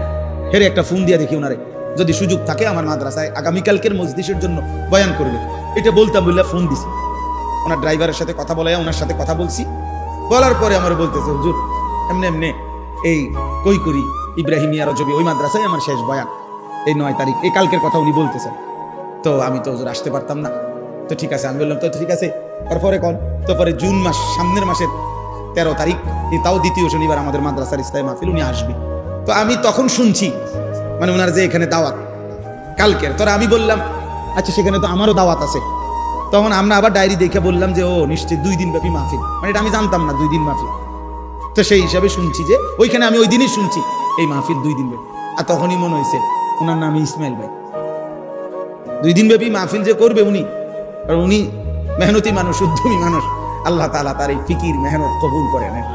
হেরে একটা ফোন দিয়ে দেখি ওনারে, যদি সুযোগ থাকে আমার মাদ্রাসায় আগামীকালকের মজলিসের জন্য বয়ান করবে। এটা বলতাম বললে ফোন দিছি, ওনার ড্রাইভারের সাথে কথা বলে ওনার সাথে কথা বলছি। বলার পরে আমার বলতেছে হুজুর এমনি এমনি এই কই করি ইব্রাহিমিয়া রজবি ওই মাদ্রাসায় আমার শেষ বয়ান এই 9 তারিখ, এই কালকের কথা উনি বলতেছেন। তো আমি তো হুজুর আসতে পারতাম না। তো ঠিক আছে, আমি বললাম তো ঠিক আছে। তারপরে কন, তো পরে জুন মাস, সামনের মাসের 13 তারিখ, তাও দ্বিতীয় শনিবার আমাদের মাদ্রাসার ইসলাহি মাহফিল, উনি আসবে। তো আমি তখন শুনছি মানে ওনার যে এখানে দাওয়াত কালকের, তোরা আমি বললাম আচ্ছা সেখানে তো আমারও দাওয়াত আছে। তখন আমরা আবার ডায়েরি দেখে বললাম যে ও নিশ্চয়ই 2 দিন ব্যাপী মাহফিল, মানে এটা আমি জানতাম না 2 দিন মাহফিল। তো সেই হিসাবে শুনছি যে ওইখানে আমি ওই দিনই শুনছি এই মাহফিল 2 দিন ব্যাপী। আর তখনই মনে হয়েছে ওনার নাম ইসমাইল ভাই, 2 দিন ব্যাপী মাহফিল যে করবে উনি, আর উনি মেহনতি মানুষ, উদ্যমী মানুষ। আল্লাহ তাআলা তার এই ফিকির মেহনত কবুল করে নেন।